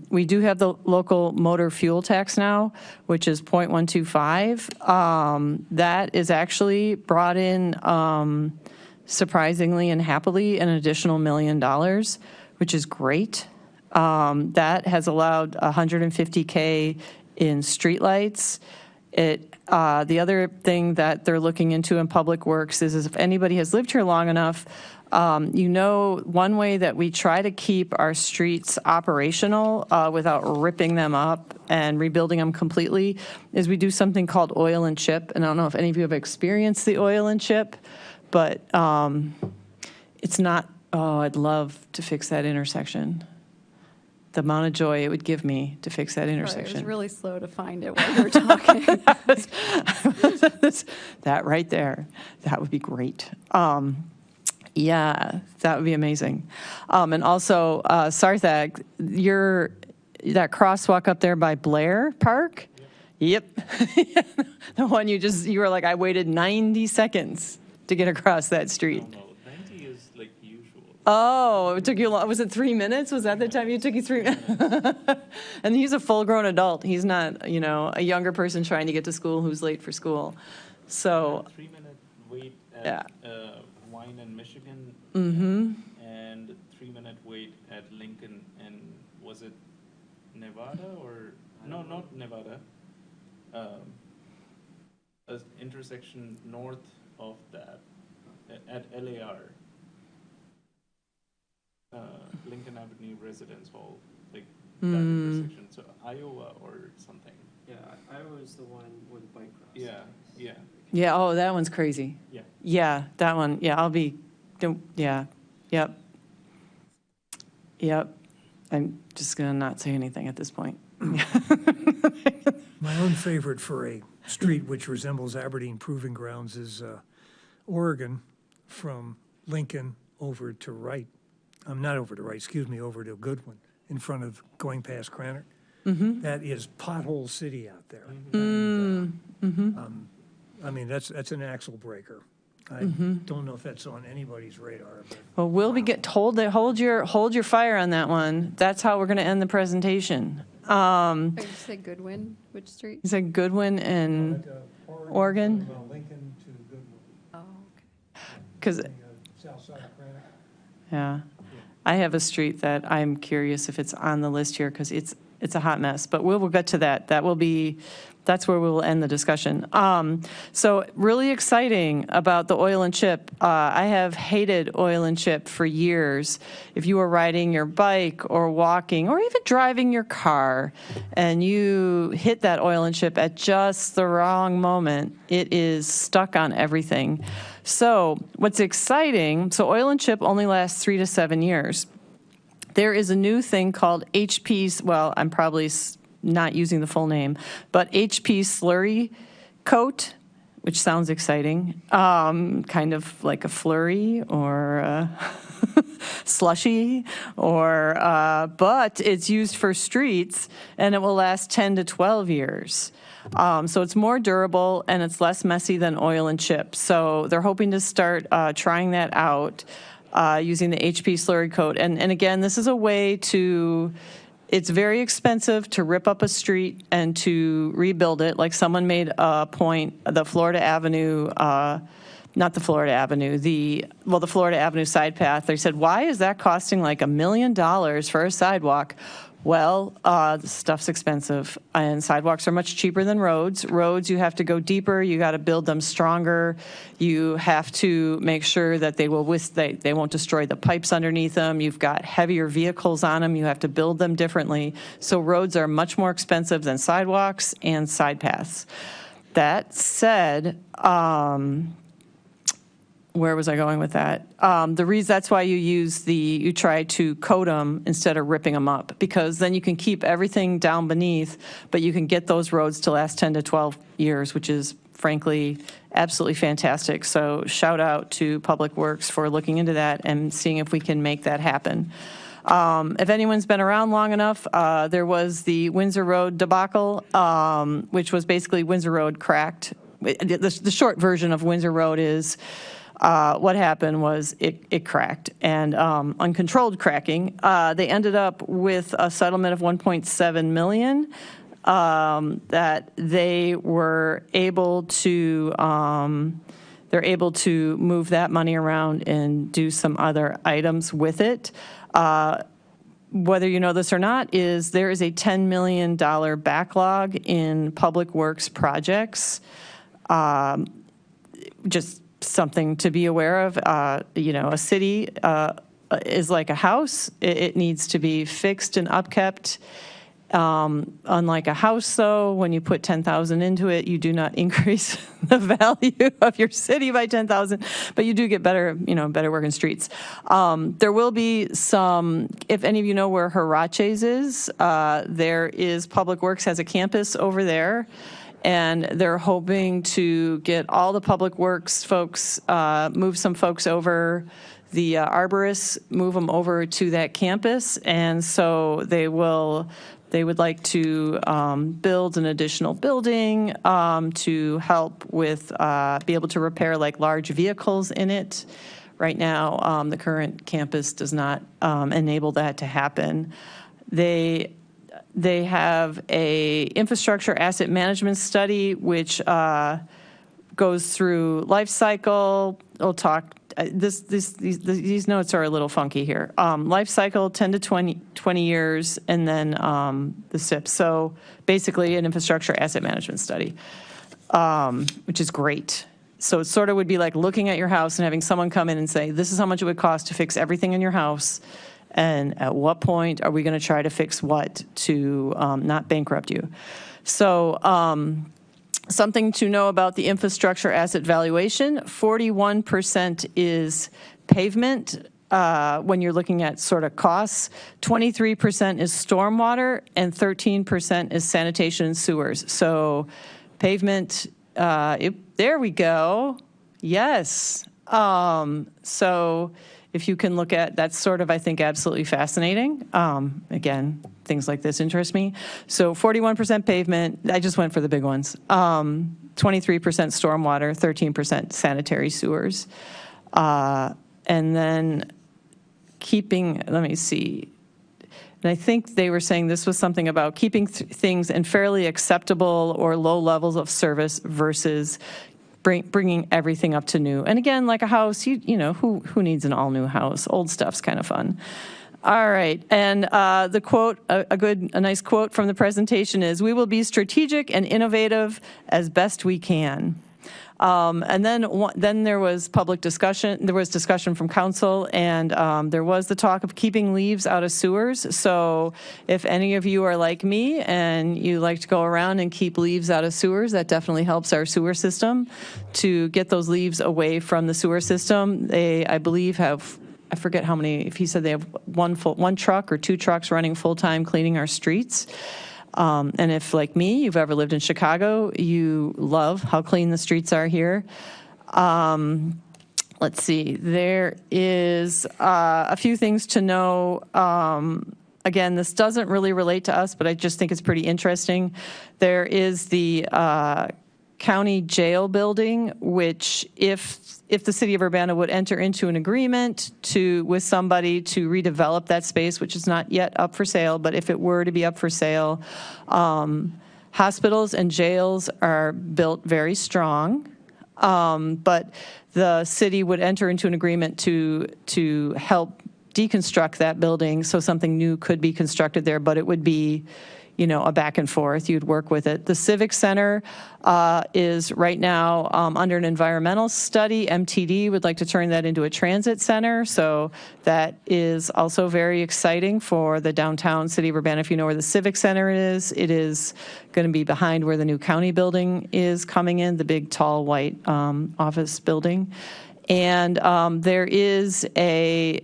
We do have the local motor fuel tax now, which is 0.125. That is actually brought in, surprisingly and happily, an additional $1 million, which is great. That has allowed $150K in streetlights. The other thing that they're looking into in Public Works is if anybody has lived here long enough, one way that we try to keep our streets operational without ripping them up and rebuilding them completely is we do something called oil and chip. And I don't know if any of you have experienced the oil and chip, but it's not, I'd love to fix that intersection. The amount of joy it would give me to fix that intersection. Sorry, I was really slow to find it while you were talking. That right there, that would be great. Yeah, that would be amazing. And also, Sarthak, that crosswalk up there by Blair Park? Yep. The one you were like, I waited 90 seconds to get across that street. No, 90 is like usual. Oh, it took you long. Was it 3 minutes? Was that the time you took you 3 minutes? And he's a full-grown adult. He's not, a younger person trying to get to school who's late for school. So, 3-minute wait at Wine and Michigan, and 3-minute wait at Lincoln, and was it Nevada or no, not Nevada? An intersection north of that at LAR. Lincoln Avenue Residence Hall, like that intersection. So Iowa or something. Yeah, Iowa is the one with the bike cross. Yeah. yeah, oh, that one's crazy. Yeah. Yeah, that one. Yeah, yep. I'm just going to not say anything at this point. My own favorite for a street which resembles Aberdeen Proving Grounds is Oregon from Lincoln over to over to Goodwin in front of going past Cranach. That is pothole city out there. I mean, that's an axle breaker. I don't know if that's on anybody's radar. But Well, we'll be hold your fire on that one. That's how we're going to end the presentation. Did you say Goodwin? Which street? You said Goodwin and Oregon? Lincoln to Goodwin, Oh, okay. Because, south side of Cranach. yeah, I have a street that I'm curious if it's on the list here because it's It's a hot mess, but we'll get to that. That's where we will end the discussion. So really exciting about the oil and chip. I have hated oil and chip for years. If you are riding your bike or walking or even driving your car and you hit that oil and chip at just the wrong moment, it is stuck on everything. So what's exciting, so oil and chip only lasts 3 to 7 years. There is a new thing called HP's, well, I'm probably not using the full name, but HP slurry coat, which sounds exciting, kind of like a flurry or a slushy, or but it's used for streets and it will last 10 to 12 years. So it's more durable and it's less messy than oil and chip. So they're hoping to start trying that out using the HP slurry coat. And again, this is a way to, it's very expensive to rip up a street and to rebuild it. Like someone made a point, the Florida Avenue, not the Florida Avenue, the Florida Avenue side path. They said, why is that costing like $1 million for a sidewalk? Well, the stuff's expensive, and sidewalks are much cheaper than roads. Roads, you have to go deeper. You got to build them stronger. You have to make sure that they won't destroy the pipes underneath them. You've got heavier vehicles on them. You have to build them differently. So roads are much more expensive than sidewalks and side paths. That said, where was I going with that? That's why you try to coat them instead of ripping them up, because then you can keep everything down beneath, but you can get those roads to last 10 to 12 years, which is frankly absolutely fantastic. So shout out to Public Works for looking into that and seeing if we can make that happen. If anyone's been around long enough, there was the Windsor Road debacle, which was basically Windsor Road cracked. The short version of Windsor Road is what happened was it cracked, and uncontrolled cracking. They ended up with a settlement of $1.7 million that they were able to. They're able to move that money around and do some other items with it. Whether you know this or not, there is a $10 million backlog in public works projects. Just something to be aware of. A city is like a house. It needs to be fixed and upkept. Unlike a house, though, when you put $10,000 into it, you do not increase the value of your city by $10,000, but you do get better working streets. There will be some, if any of you know where Huaraches is, there is Public Works has a campus over there. And they're hoping to get all the Public Works folks, move some folks over, the arborists, move them over to that campus. And so they would like to build an additional building to help with, be able to repair like large vehicles in it. Right now, the current campus does not enable that to happen. They have a infrastructure asset management study, which goes through life cycle. We'll talk. These notes are a little funky here. Life cycle, 10 to 20 years, and then the SIP. So basically, an infrastructure asset management study, which is great. So it sort of would be like looking at your house and having someone come in and say, "This is how much it would cost to fix everything in your house." And at what point are we going to try to fix what to not bankrupt you? So something to know about the infrastructure asset valuation, 41% is pavement when you're looking at sort of costs, 23% is stormwater, and 13% is sanitation and sewers. So pavement, there we go. Yes. So if you can look at, that's sort of, I think, absolutely fascinating. Again, things like this interest me. So 41% pavement, I just went for the big ones. 23% stormwater, 13% sanitary sewers. And then let me see. And I think they were saying this was something about keeping things in fairly acceptable or low levels of service versus bringing everything up to new. And again, like a house, you know, who needs an all-new house? Old stuff's kind of fun. All right, and the quote, a nice quote from the presentation is, "We will be strategic and innovative as best we can." And then there was public discussion. There was discussion from council, and there was the talk of keeping leaves out of sewers. So if any of you are like me and you like to go around and keep leaves out of sewers, that definitely helps our sewer system to get those leaves away from the sewer system. They, I believe, have, I forget how many, if he said they have one truck or 2 trucks running full-time cleaning our streets. And if, like me, you've ever lived in Chicago, you love how clean the streets are here. Let's see, there is a few things to know. Again, this doesn't really relate to us, but I just think it's pretty interesting. There is the county jail building, which if the city of Urbana would enter into an agreement with somebody to redevelop that space, which is not yet up for sale, but if it were to be up for sale, hospitals and jails are built very strong, but the city would enter into an agreement to help deconstruct that building so something new could be constructed there, but it would be, you know, a back and forth. You'd work with it. The Civic Center is right now under an environmental study. MTD would like to turn that into a transit center. So that is also very exciting for the downtown city of Urbana. If you know where the Civic Center is, it is going to be behind where the new county building is coming in, the big, tall, white office building. And there is a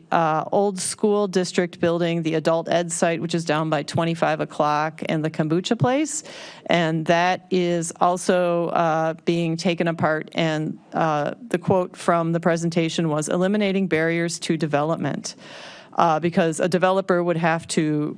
old school district building, the adult ed site, which is down by 25 o'clock, and the kombucha place. And that is also being taken apart. And the quote from the presentation was, "Eliminating barriers to development," because a developer would have to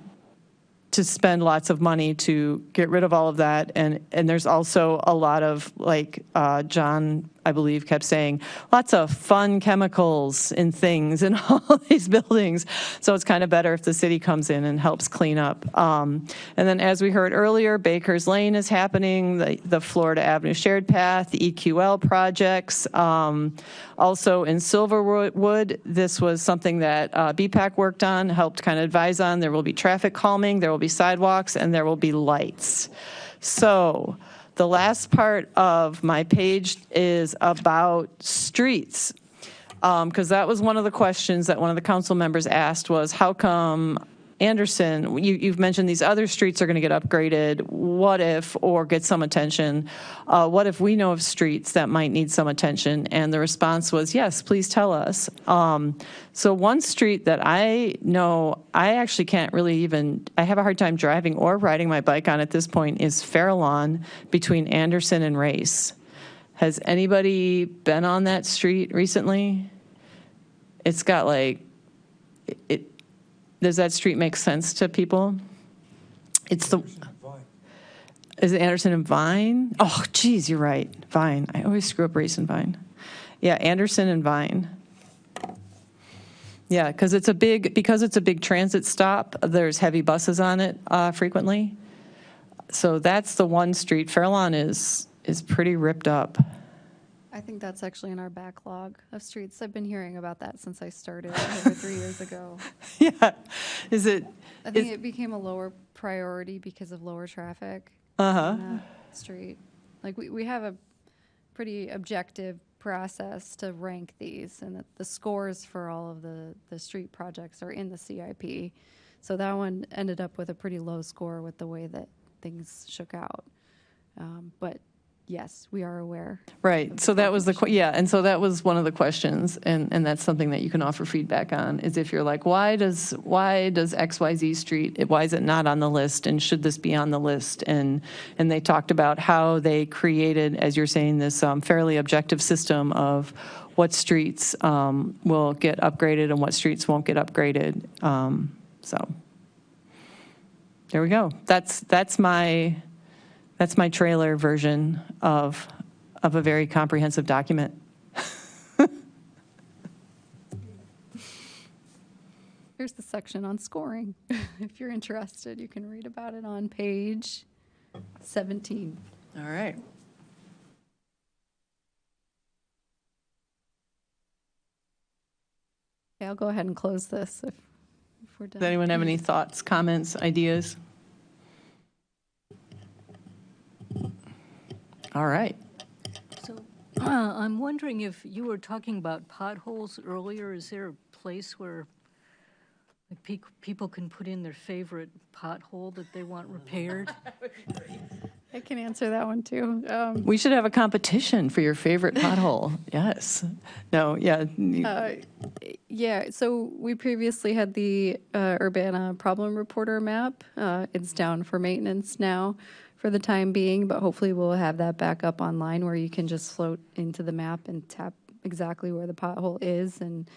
spend lots of money to get rid of all of that. And there's also a lot of, like John, I believe, kept saying, lots of fun chemicals and things in all these buildings. So it's kind of better if the city comes in and helps clean up. And then as we heard earlier, Baker's Lane is happening, the Florida Avenue Shared Path, the EQL projects. Also in Silverwood, this was something that BPAC worked on, helped kind of advise on. There will be traffic calming, there will be sidewalks, and there will be lights. So the last part of my page is about streets, because that was one of the questions that one of the council members asked was, how come Anderson, you've mentioned these other streets are going to get upgraded, what if, or get some attention, what if we know of streets that might need some attention? And the response was, yes, please tell us. So one street that I know, I actually can't really even, I have a hard time driving or riding my bike on at this point, is Farallon between Anderson and Race. Has anybody been on that street recently? It's got like, does that street make sense to people? It's the, is it Anderson and Vine? Oh, geez, you're right, Vine. I always screw up Race and Vine. Yeah, Anderson and Vine. Yeah, because it's a big transit stop. There's heavy buses on it frequently. So that's the one street. Farallon is pretty ripped up. I think that's actually in our backlog of streets. I've been hearing about that since I started over 3 years ago. Yeah, is it? I think it became a lower priority because of lower traffic Uh-huh. on that street. Like, we have a pretty objective process to rank these, and the scores for all of the street projects are in the CIP. So that one ended up with a pretty low score with the way that things shook out. But yes, we are aware. Right, so that was and so that was one of the questions, and that's something that you can offer feedback on, is if you're like, why does XYZ Street, why is it not on the list, and should this be on the list? And they talked about how they created, as you're saying, this fairly objective system of what streets will get upgraded and what streets won't get upgraded. So there we go. That's my trailer version of a very comprehensive document. Here's the section on scoring. If you're interested, you can read about it on page 17. All right. Okay, I'll go ahead and close this if we're done. Does anyone have any thoughts, comments, ideas? All right. So I'm wondering if you were talking about potholes earlier, is there a place where like, people can put in their favorite pothole that they want repaired? I can answer that one too. We should have a competition for your favorite pothole. Yes. No, yeah. Yeah, so we previously had the Urbana problem reporter map. It's down for maintenance now for the time being, but hopefully we'll have that back up online where you can just float into the map and tap exactly where the pothole is and,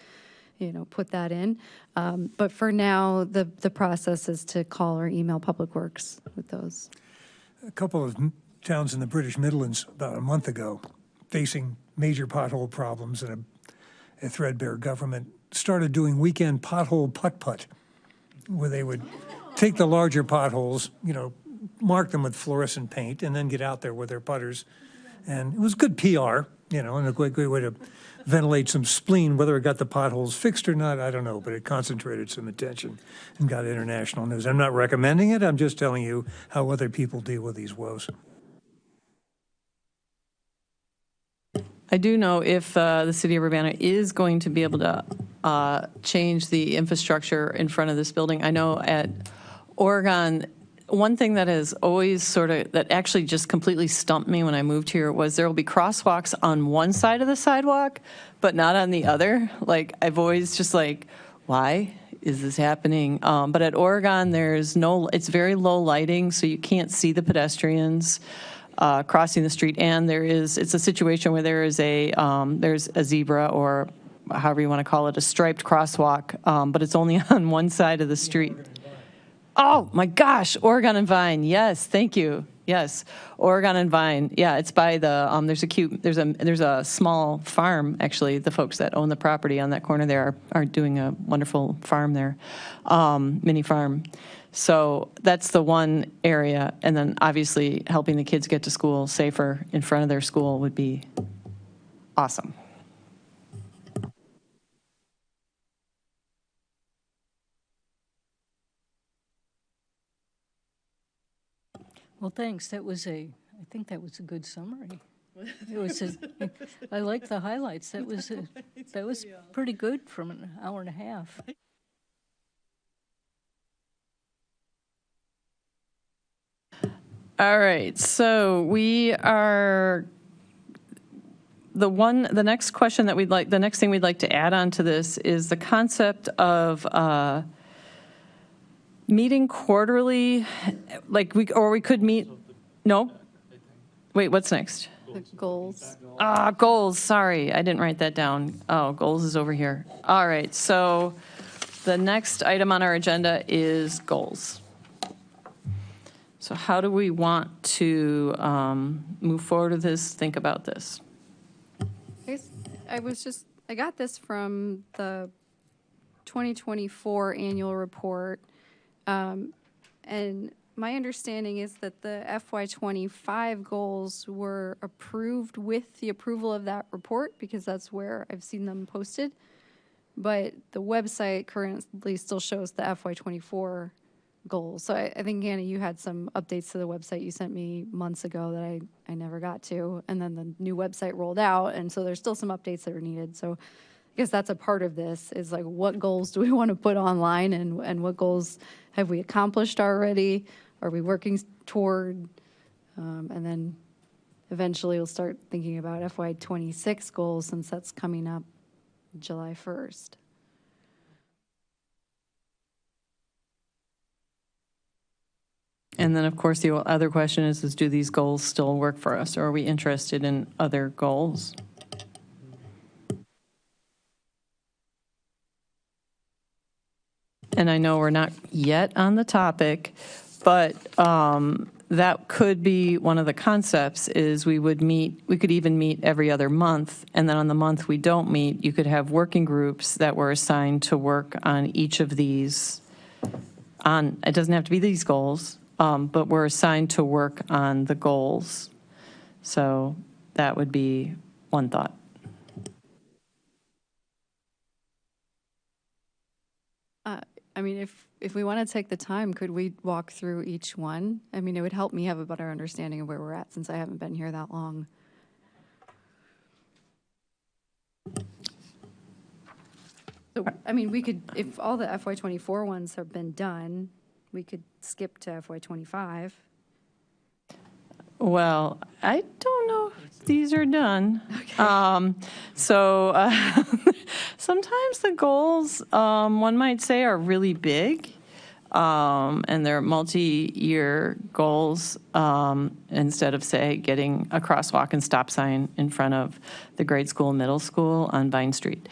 you know, put that in. But for now, the process is to call or email Public Works with those. A couple of towns in the British Midlands about a month ago facing major pothole problems, and a threadbare government started doing weekend pothole putt-putt, where they would take the larger potholes, you know, mark them with fluorescent paint, and then get out there with their putters. And it was good PR, you know, and a great way to ventilate some spleen. Whether it got the potholes fixed or not, I don't know, but it concentrated some attention and got international news. I'm not recommending it. I'm just telling you how other people deal with these woes. I do know if the city of Urbana is going to be able to change the infrastructure in front of this building. I know at Oregon, one thing that has always that actually just completely stumped me when I moved here was there will be crosswalks on one side of the sidewalk, but not on the other. Like, I've always just like, why is this happening? But at Oregon, it's very low lighting, so you can't see the pedestrians crossing the street. And it's a situation where there's a zebra, or however you want to call it, a striped crosswalk, but it's only on one side of the street. Oh my gosh, Oregon and Vine. Yes, thank you. Yes, Oregon and Vine. Yeah, it's by the there's a small farm, actually. The folks that own the property on that corner there are doing a wonderful farm there, mini farm. So that's the one area, and then obviously helping the kids get to school safer in front of their school would be awesome. Well, thanks. I think that was a good summary. I like the highlights. That was pretty good from an hour and a half. All right, so the next thing we'd like to add on to this is the concept of meeting quarterly, we could meet, no? Wait, what's next? The goals. Goals, sorry, I didn't write that down. Oh, goals is over here. All right, so the next item on our agenda is goals. So how do we want to move forward with this, think about this? I got this from the 2024 annual report. And my understanding is that the FY25 goals were approved with the approval of that report, because that's where I've seen them posted. But the website currently still shows the FY24 goals. So I think, Anna, you had some updates to the website you sent me months ago that I never got to. And then the new website rolled out, and so there's still some updates that are needed. So I guess that's a part of this, is like, what goals do we want to put online, and what goals have we accomplished already? Are we working toward? And then eventually we'll start thinking about FY26 goals, since that's coming up July 1st. And then, of course, the other question is do these goals still work for us, or are we interested in other goals? And I know we're not yet on the topic, but that could be one of the concepts, is we could even meet every other month, and then on the month we don't meet, you could have working groups that were assigned to work on each of these. It doesn't have to be these goals, but we're assigned to work on the goals. So that would be one thought. I mean, if we want to take the time, could we walk through each one? I mean, it would help me have a better understanding of where we're at since I haven't been here that long. So, I mean, we could, if all the FY24 ones have been done, we could skip to FY25. Well, I don't know if these are done. Sometimes the goals, one might say, are really big, and they're multi-year goals, instead of, say, getting a crosswalk and stop sign in front of the grade school, middle school on Vine Street.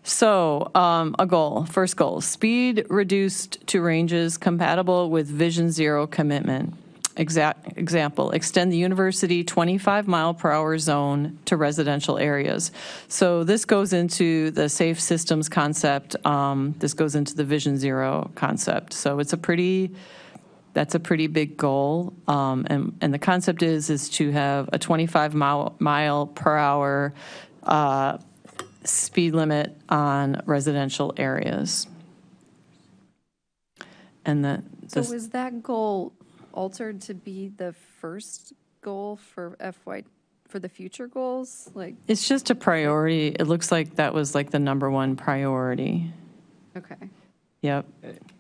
So a goal, first goal, speed reduced to ranges compatible with Vision Zero commitment. Example, extend the university 25-mile-per-hour zone to residential areas. So this goes into the safe systems concept. This goes into the Vision Zero concept. So that's a pretty big goal. And the concept is to have a 25-mile-per-hour speed limit on residential areas. And So was that goal altered to be the first goal for for the future goals? Like, it's just a priority. It looks like that was like the number one priority. okay. Yep.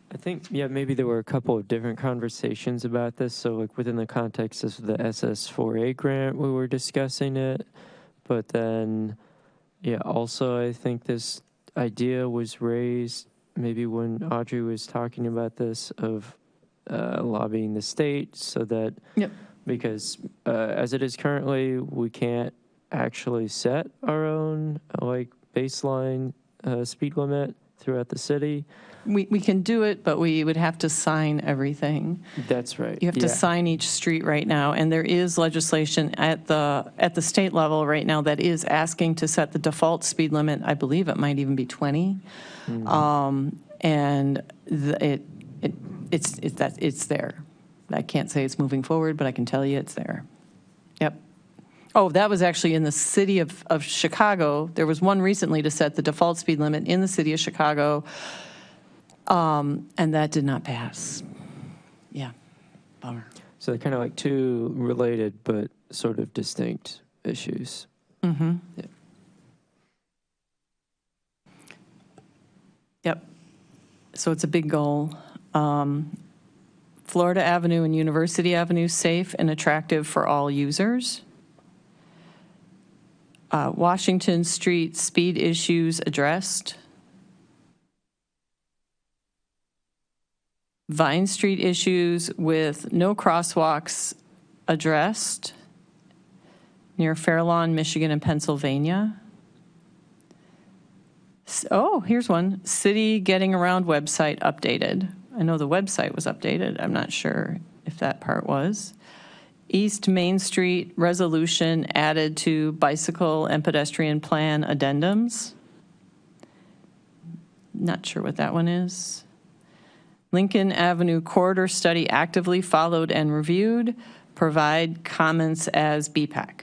I think, yeah, maybe there were a couple of different conversations about this. So like within the context of the SS4A grant, we were discussing it. But then, yeah, also I think this idea was raised maybe when Audrey was talking about this of lobbying the state so that, Yep. because as it is currently, we can't actually set our own like baseline speed limit throughout the city. We can do it, but we would have to sign everything. That's right. You have to yeah. sign each street right now, and there is legislation at the state level right now that is asking to set the default speed limit. I believe it might even be 20, and it's there. I can't say it's moving forward, but I can tell you it's there. Yep. Oh, that was actually in the city of Chicago. There was one recently to set the default speed limit in the city of Chicago, and that did not pass. Yeah, bummer. So they're kind of like two related but sort of distinct issues. Mm-hmm. Yeah. Yep. So it's a big goal. Florida Avenue and University Avenue safe and attractive for all users. Washington Street speed issues addressed. Vine Street issues with no crosswalks addressed near Fair Lawn, Michigan and Pennsylvania. Oh, here's one. City Getting Around website updated. I know the website was updated. I'm not sure if that part was. East Main Street resolution added to bicycle and pedestrian plan addendums. Not sure what that one is. Lincoln Avenue corridor study actively followed and reviewed. Provide comments as BPAC.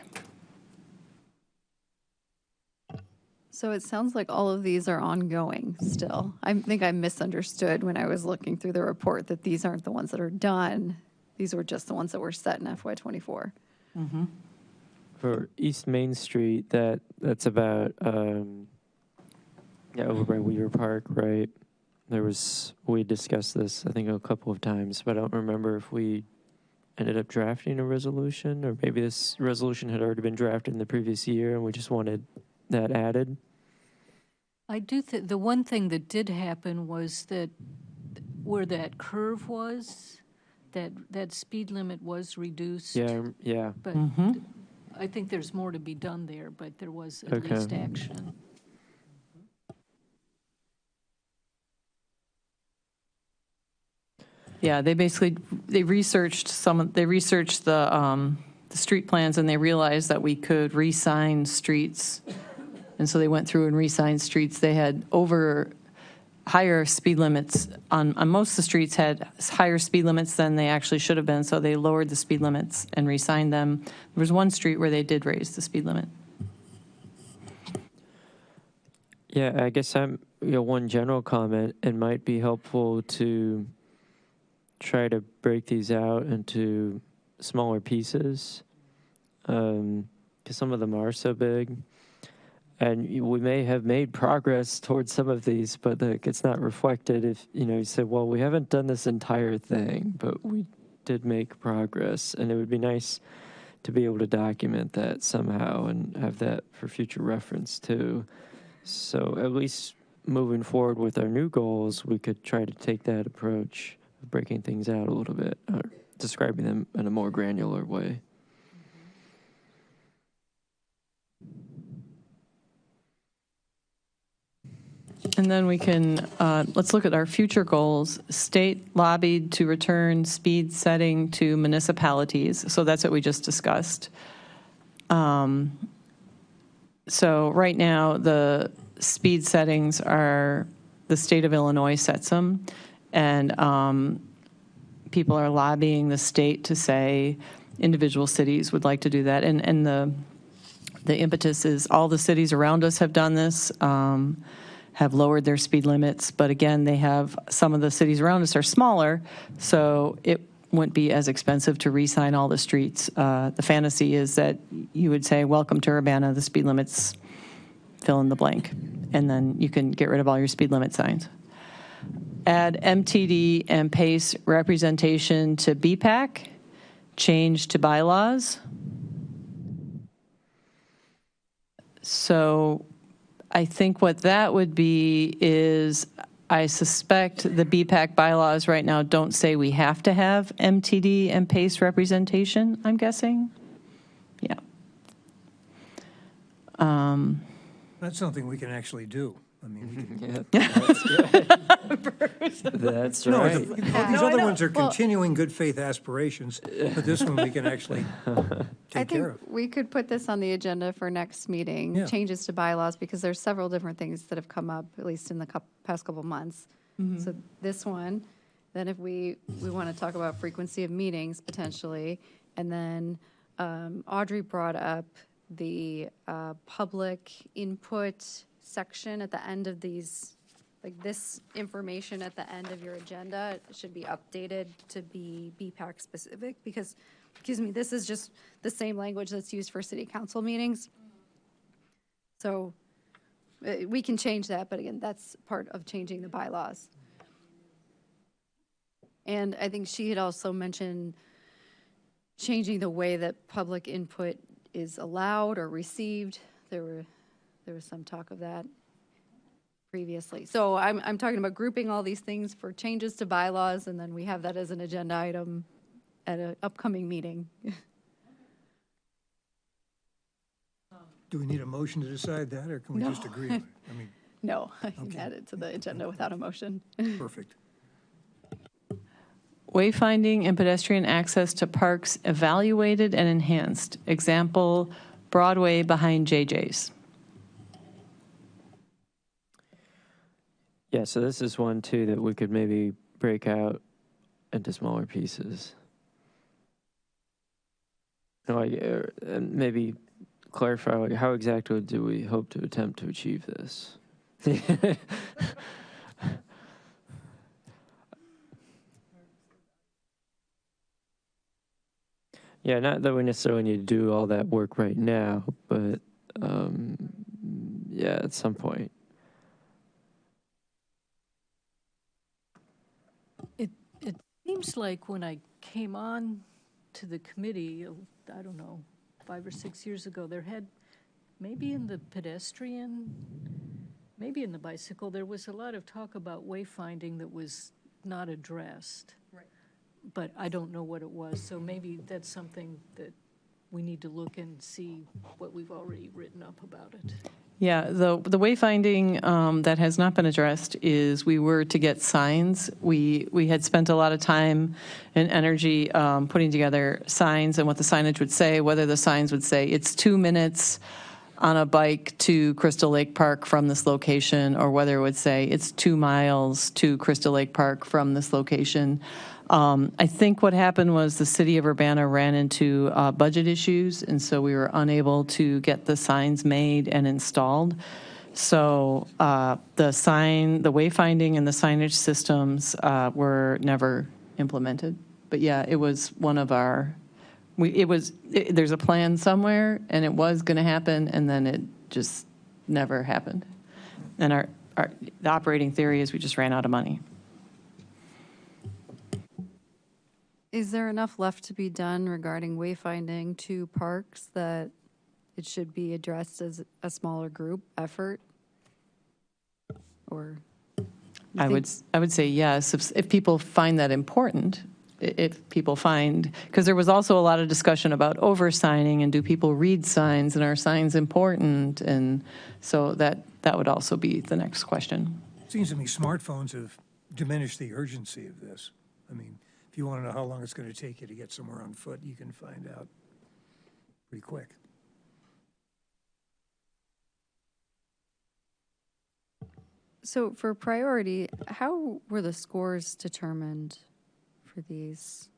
So it sounds like all of these are ongoing still. I think I misunderstood when I was looking through the report that these aren't the ones that are done. These were just the ones that were set in FY24. Mm-hmm. For East Main Street, that's about over by Weaver Park, right? We discussed this I think a couple of times, but I don't remember if we ended up drafting a resolution, or maybe this resolution had already been drafted in the previous year and we just wanted that added. I do think the one thing that did happen was that where that curve was, that speed limit was reduced. Yeah. But I think there's more to be done there, but there was at least action. Yeah, they researched the street plans, and they realized that we could re-sign streets. And so they went through and re-signed streets. They had higher speed limits on most of the streets had higher speed limits than they actually should have been. So they lowered the speed limits and re-signed them. There was one street where they did raise the speed limit. Yeah, I guess one general comment, it might be helpful to try to break these out into smaller pieces, because some of them are so big. And we may have made progress towards some of these, but it's not reflected if, you say, well, we haven't done this entire thing, but we did make progress. And it would be nice to be able to document that somehow and have that for future reference too. So at least moving forward with our new goals, we could try to take that approach of breaking things out a little bit, or describing them in a more granular way. And then we can, let's look at our future goals. State lobbied to return speed setting to municipalities. So that's what we just discussed. So right now, the speed settings are, the state of Illinois sets them. And people are lobbying the state to say individual cities would like to do that. And the impetus is all the cities around us have done this. Have lowered their speed limits, but again, they have, some of the cities around us are smaller, so it wouldn't be as expensive to re-sign all the streets. The fantasy is that you would say, welcome to Urbana, the speed limits, fill in the blank, and then you can get rid of all your speed limit signs. Add MTD and PACE representation to BPAC, change to bylaws. So I think what that would be is, I suspect the BPAC bylaws right now don't say we have to have MTD and PACE representation, I'm guessing. Yeah. That's something we can actually do. I mean, we can. Yeah, that's good. That's No, right. these No, other I ones are know. Well- continuing good faith aspirations, but this one we can actually I take care of. think we could put this on the agenda for next meeting, Yeah. changes to bylaws, because there's several different things that have come up, at least in the past couple months. So this one, then if we want to talk about frequency of meetings potentially, and then Audrey brought up the public input section at the end of these, like this information at the end of your agenda should be updated to be BPAC specific, because, excuse me, this is just the same language that's used for city council meetings. So we can change that, but again, that's part of changing the bylaws. And I think she had also mentioned changing the way that public input is allowed or received. There was some talk of that previously. So I'm talking about grouping all these things for changes to bylaws, and then we have that as an agenda item at an upcoming meeting. Do we need a motion to decide that, or can we No. just agree on it? I mean, No, I can Okay. add it to the agenda without a motion. perfect. Wayfinding and pedestrian access to parks evaluated and enhanced. Example, Broadway behind JJ's. Yeah, so this is one too that we could maybe break out into smaller pieces. And maybe clarify, like, how exactly do we hope to attempt to achieve this? Yeah, not that we necessarily need to do all that work right now, but yeah, at some point. It seems like when I came on to the committee, I don't know, 5 or 6 years ago, there had, maybe in the pedestrian, maybe in the bicycle, there was a lot of talk about wayfinding that was not addressed. Right. But I don't know what it was, so maybe that's something that we need to look and see what we've already written up about it. Yeah, the wayfinding that has not been addressed is we were to get signs. We had spent a lot of time and energy putting together signs and what the signage would say, whether the signs would say it's 2 minutes on a bike to Crystal Lake Park from this location, or whether it would say it's 2 miles to Crystal Lake Park from this location. I think what happened was the city of Urbana ran into budget issues, and so we were unable to get the signs made and installed. So the wayfinding and the signage systems were never implemented. But yeah, it was one of our, there's a plan somewhere, and it was going to happen, and then it just never happened. And the operating theory is we just ran out of money. Is there enough left to be done regarding wayfinding to parks that it should be addressed as a smaller group effort? Or you I would say yes, if people find that important, if people find, because there was also a lot of discussion about over-signing and do people read signs and are signs important? And so that would also be the next question. Seems to me smartphones have diminished the urgency of this. I mean, if you want to know how long it's going to take you to get somewhere on foot, you can find out pretty quick. So for priority, how were the scores determined for these?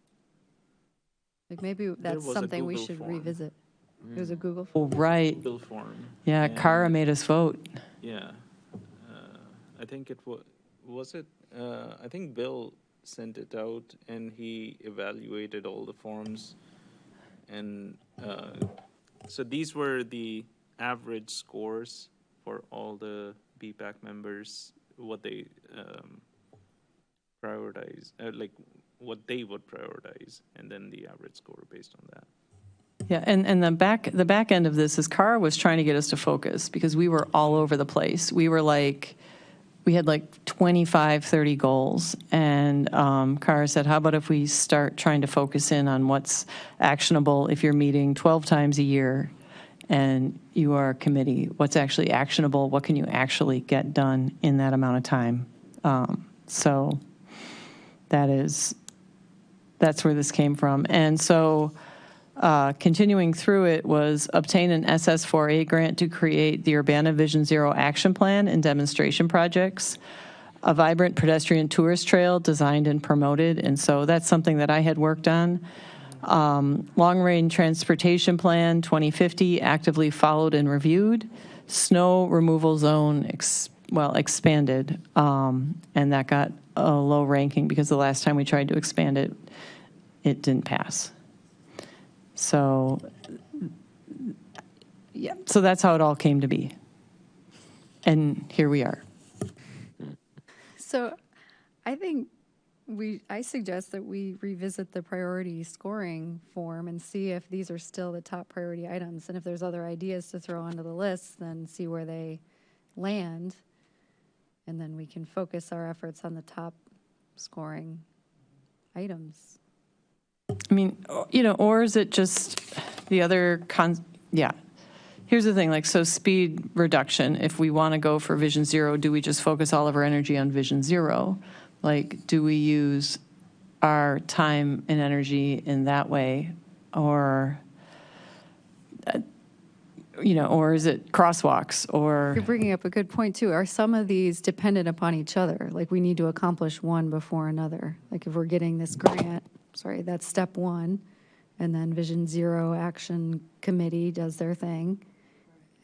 Like maybe that's was a something we Google should form. revisit. It was a Google Oh, form. right. Google form. Yeah, And- Kara made us vote. Yeah, I think it was it. I think Bill sent it out, and he evaluated all the forms, and so these were the average scores for all the BPAC members, what they prioritize, like what they would prioritize, and then the average score based on that. Yeah, and the back end of this is Kara was trying to get us to focus because we were all over the place. We had like 25, 30 goals. And Kara said, how about if we start trying to focus in on what's actionable if you're meeting 12 times a year and you are a committee, what's actually actionable, what can you actually get done in that amount of time? So that's where this came from. And so continuing through it was obtain an SS4A grant to create the Urbana Vision Zero action plan and demonstration projects, a vibrant pedestrian tourist trail designed and promoted. And so that's something that I had worked on. Long-range transportation plan 2050 actively followed and reviewed. Snow removal zone expanded, and that got a low ranking because the last time we tried to expand it, it didn't pass. So, yeah, so that's how it all came to be. And here we are. So I think I suggest that we revisit the priority scoring form and see if these are still the top priority items. And if there's other ideas to throw onto the list, then see where they land. And then we can focus our efforts on the top scoring items. I mean, or is it just the other yeah. Here's the thing, so speed reduction, if we want to go for Vision Zero, do we just focus all of our energy on Vision Zero? Do we use our time and energy in that way? Or, or is it crosswalks or? You're bringing up a good point too. Are some of these dependent upon each other? We need to accomplish one before another. If we're getting this grant, that's step one. And then Vision Zero Action Committee does their thing.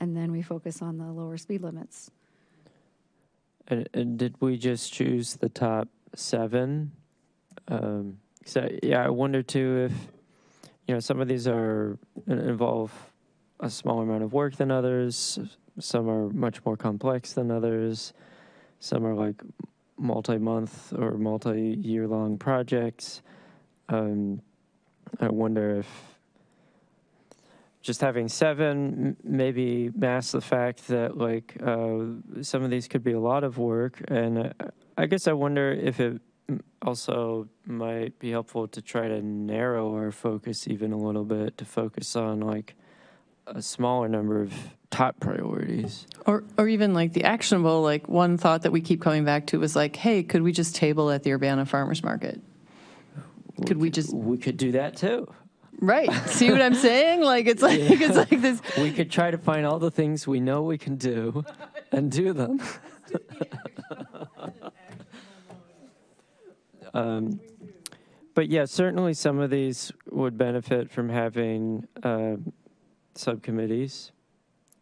And then we focus on the lower speed limits. And did we just choose the top 7? So yeah, I wonder too if some of these involve a smaller amount of work than others. Some are much more complex than others. Some are multi-month or multi-year-long projects. I wonder if just having 7 maybe masks the fact that some of these could be a lot of work. And I guess I wonder if it also might be helpful to try to narrow our focus even a little bit, to focus on a smaller number of top priorities. Or even the actionable, one thought that we keep coming back to was hey, could we just table at the Urbana Farmers Market? We could do that too. Right. See what I'm saying? It's like this. We could try to find all the things we know we can do and do them. But yeah, certainly some of these would benefit from having subcommittees.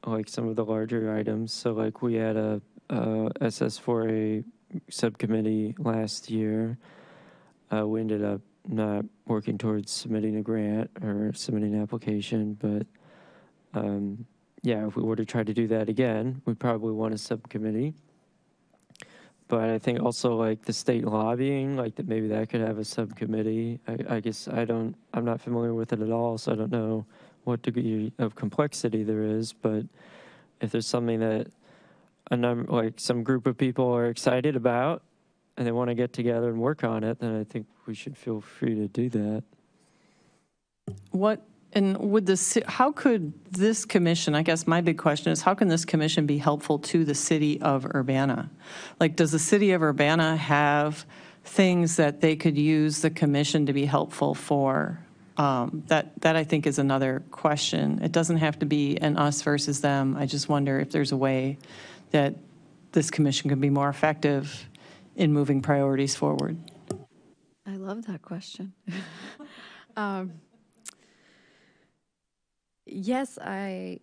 like some of the larger items. So like we had a SS4A subcommittee last year. We ended up not working towards submitting a grant or submitting an application, but yeah, if we were to try to do that again, we'd probably want a subcommittee. But I think also like the state lobbying, like that maybe that could have a subcommittee. I guess I'm not familiar with it at all, so I don't know what degree of complexity there is. But if there's something that like some group of people are excited about and they want to get together and work on it, then I think we should feel free to do that. How could this commission, I guess my big question is, how can this commission be helpful to the city of Urbana? Like, does the city of Urbana have things that they could use the commission to be helpful for? That I think is another question. It doesn't have to be an us versus them. I just wonder if there's a way that this commission can be more effective in moving priorities forward. I love that question. Yes, I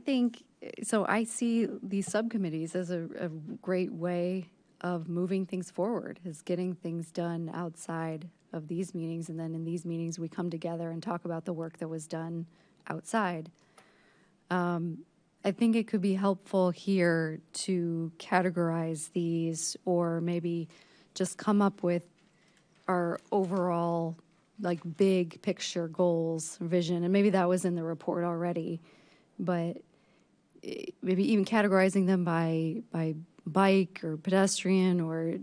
think, so I see these subcommittees as a great way of moving things forward, is getting things done outside of these meetings, and then in these meetings we come together and talk about the work that was done outside. I think it could be helpful here to categorize these, or maybe just come up with our overall like big picture goals, vision, and maybe that was in the report already, but maybe even categorizing them by bike or pedestrian, or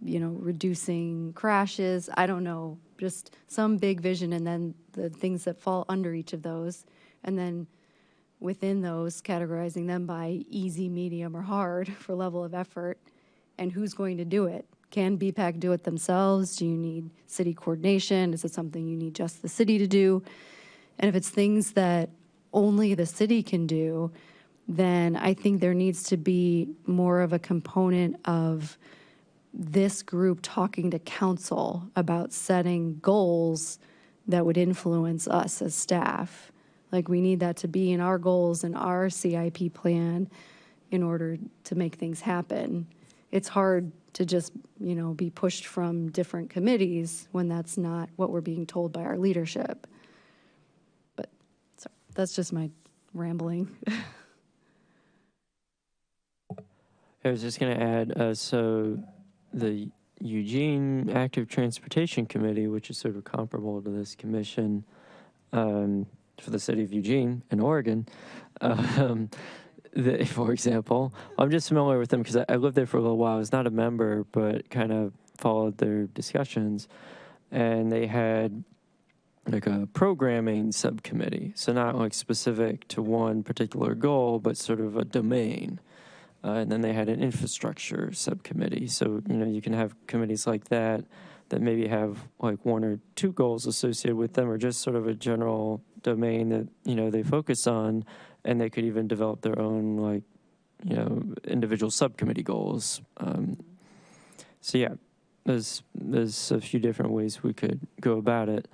reducing crashes. I don't know, just some big vision, and then the things that fall under each of those, and then within those categorizing them by easy, medium, or hard for level of effort, and who's going to do it. Can BPAC do it themselves? Do you need city coordination? Is it something you need just the city to do? And if it's things that only the city can do, then I think there needs to be more of a component of this group talking to council about setting goals that would influence us as staff. Like, we need that to be in our goals and our CIP plan in order to make things happen. It's hard to just, be pushed from different committees when that's not what we're being told by our leadership. But sorry, that's just my rambling. I was just going to add, so the Eugene Active Transportation Committee, which is sort of comparable to this commission for the city of Eugene in Oregon, for example, I'm just familiar with them because I lived there for a little while. I was not a member, but kind of followed their discussions. And they had like a programming subcommittee. So not like specific to one particular goal, but sort of a domain. And then they had an infrastructure subcommittee. So, you can have committees like that maybe have like one or two goals associated with them, or just sort of a general domain that, they focus on, and they could even develop their own, like, individual subcommittee goals. So yeah, there's a few different ways we could go about it.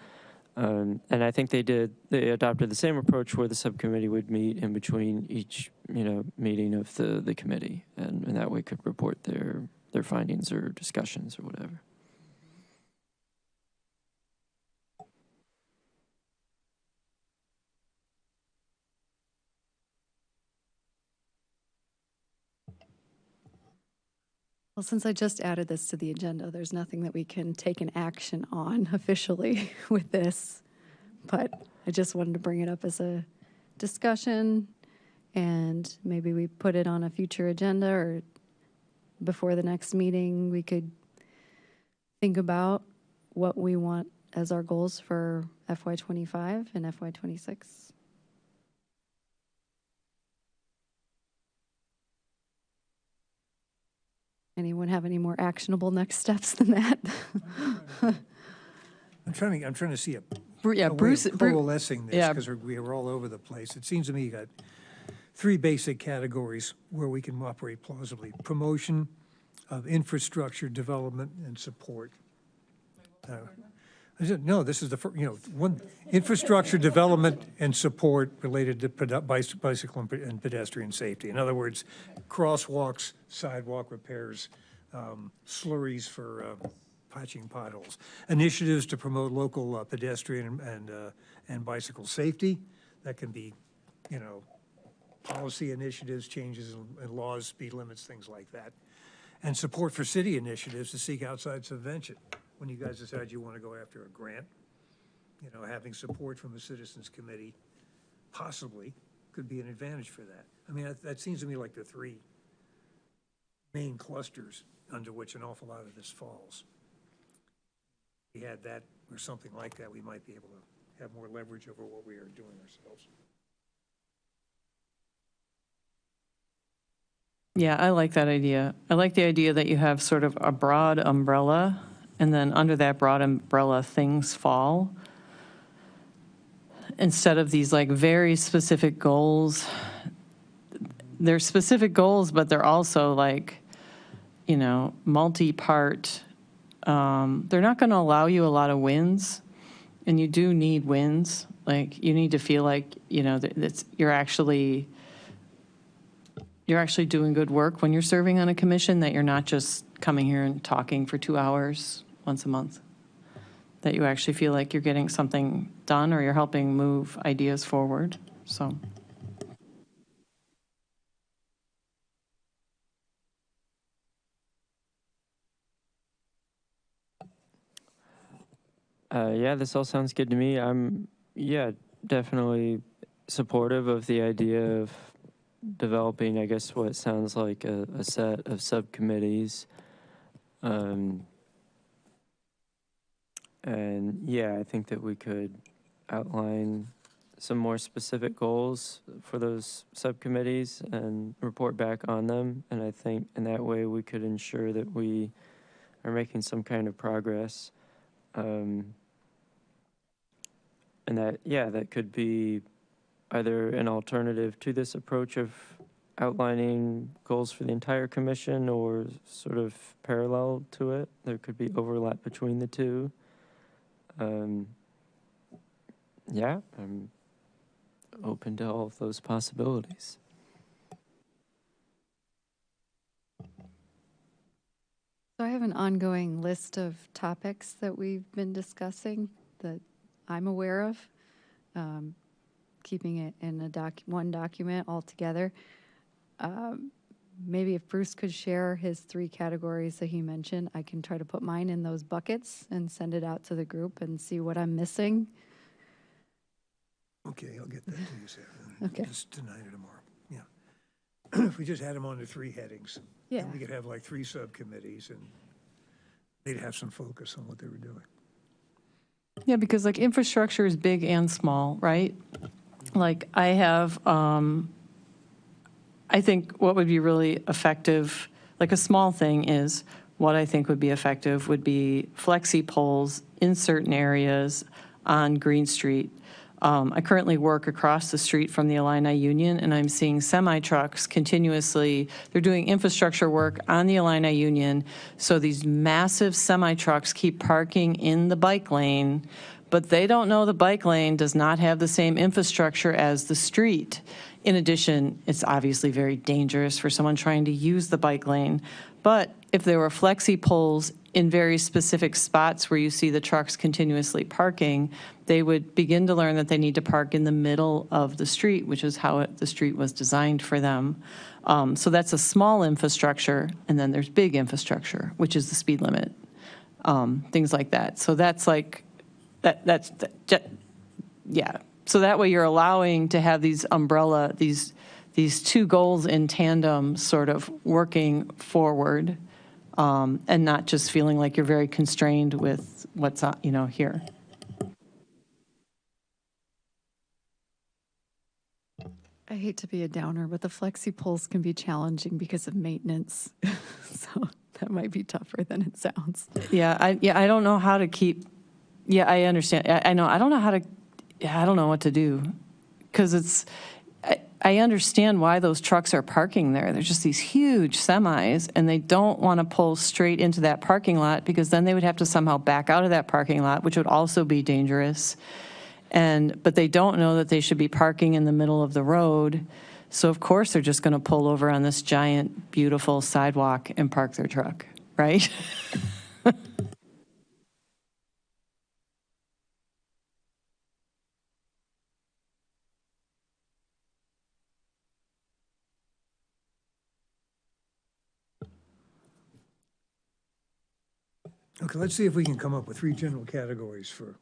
And I think they adopted the same approach where the subcommittee would meet in between each, meeting of the committee, and that way could report their findings or discussions or whatever. Well, since I just added this to the agenda, there's nothing that we can take an action on officially with this, but I just wanted to bring it up as a discussion, and maybe we put it on a future agenda, or before the next meeting, we could think about what we want as our goals for FY25 and FY26. Anyone have any more actionable next steps than that? I'm trying to see a Bruce, way of coalescing this, yeah. because we are all over the place. It seems to me you got three basic categories where we can operate plausibly: promotion of infrastructure development and support. No, this is the, one, infrastructure development and support related to bicycle and pedestrian safety. In other words, crosswalks, sidewalk repairs, slurries for patching potholes. Initiatives to promote local pedestrian and bicycle safety. That can be, policy initiatives, changes in laws, speed limits, things like that. And support for city initiatives to seek outside subvention. When you guys decide you want to go after a grant, having support from the Citizens Committee possibly could be an advantage for that. I mean, that seems to me like the three main clusters under which an awful lot of this falls. If we had that or something like that, we might be able to have more leverage over what we are doing ourselves. Yeah, I like that idea. I like the idea that you have sort of a broad umbrella, and then under that broad umbrella, things fall. Instead of these like very specific goals. They're specific goals, but they're also like, multi-part. They're not going to allow you a lot of wins, and you do need wins. Like, you need to feel like, that you're actually doing good work when you're serving on a commission, that you're not just coming here and talking for 2 hours once a month, that you actually feel like you're getting something done or you're helping move ideas forward. So. Yeah, this all sounds good to me. I'm, definitely supportive of the idea of developing, I guess, what sounds like a set of subcommittees. And I think that we could outline some more specific goals for those subcommittees and report back on them. And I think in that way we could ensure that we are making some kind of progress. And that could be either an alternative to this approach of outlining goals for the entire commission or sort of parallel to it. There could be overlap between the two. I'm open to all of those possibilities. So I have an ongoing list of topics that we've been discussing that I'm aware of, keeping it in one document all together. Maybe if Bruce could share his 3 categories that he mentioned, I can try to put mine in those buckets and send it out to the group and see what I'm missing. Okay, I'll get that to you, Sarah. Okay. Just tonight or tomorrow, yeah. If we just had them under 3 headings, Yeah. then we could have like 3 subcommittees and they'd have some focus on what they were doing. Yeah, because like infrastructure is big and small, right? Like I have, I think what would be really effective, like a small thing is, what I think would be effective would be flexi poles in certain areas on Green Street. I currently work across the street from the Illini Union, and I'm seeing semi-trucks continuously. They're doing infrastructure work on the Illini Union, so these massive semi-trucks keep parking in the bike lane, but they don't know the bike lane does not have the same infrastructure as the street. In addition, it's obviously very dangerous for someone trying to use the bike lane. But if there were flexi poles in very specific spots where you see the trucks continuously parking, they would begin to learn that they need to park in the middle of the street, which is how the street was designed for them. So that's a small infrastructure, and then there's big infrastructure, which is the speed limit, things like that. So that's like, yeah. So that way you're allowing to have these umbrella, these 2 goals in tandem sort of working forward, and not just feeling like you're very constrained with what's, here. I hate to be a downer, but the flexi poles can be challenging because of maintenance. So that might be tougher than it sounds. Yeah, I don't know how to keep, I understand. I know, I don't know what to do, because I understand why those trucks are parking there. They're just these huge semis, and they don't want to pull straight into that parking lot because then they would have to somehow back out of that parking lot, which would also be dangerous. But they don't know that they should be parking in the middle of the road. So of course they're just going to pull over on this giant, beautiful sidewalk and park their truck, right? Okay, let's see if we can come up with 3 general categories for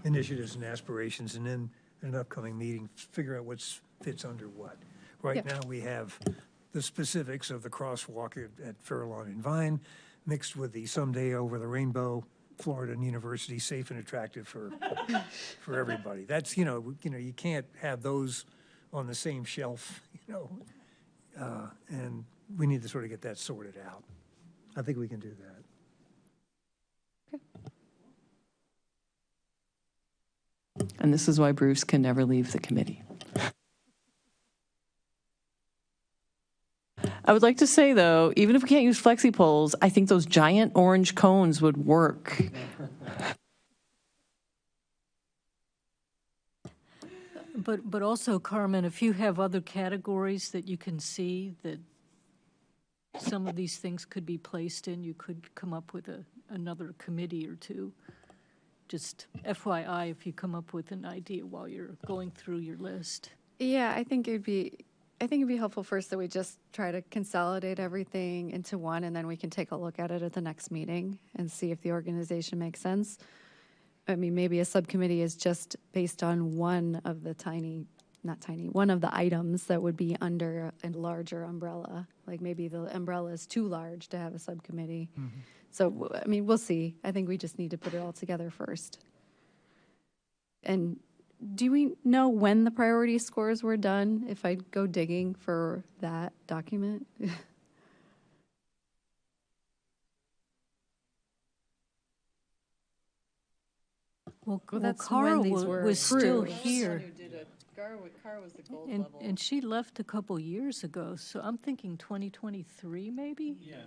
initiatives and aspirations, and then in an upcoming meeting, figure out what fits under what. Right Yeah. now, we have the specifics of the crosswalk at Fairlawn and Vine, mixed with the someday over the rainbow, Florida and University, safe and attractive for everybody. That's, you can't have those on the same shelf, and we need to sort of get that sorted out. I think we can do that. And this is why Bruce can never leave the committee. I would like to say, though, even if we can't use flexi poles, I think those giant orange cones would work. But also, Carmen, if you have other categories that you can see that some of these things could be placed in, you could come up with another committee or two. Just FYI, if you come up with an idea while you're going through your list. Yeah, I think it'd be helpful first that we just try to consolidate everything into one, and then we can take a look at it at the next meeting and see if the organization makes sense. I mean, maybe a subcommittee is just based on one of the one of the items that would be under a larger umbrella. Like maybe the umbrella is too large to have a subcommittee. Mm-hmm. So, I mean, we'll see. I think we just need to put it all together first. And do we know when the priority scores were done, if I go digging for that document? Well, that's Cara when these were was still approved. here, Cara was the gold and she left a couple years ago, so I'm thinking 2023 maybe? Yeah.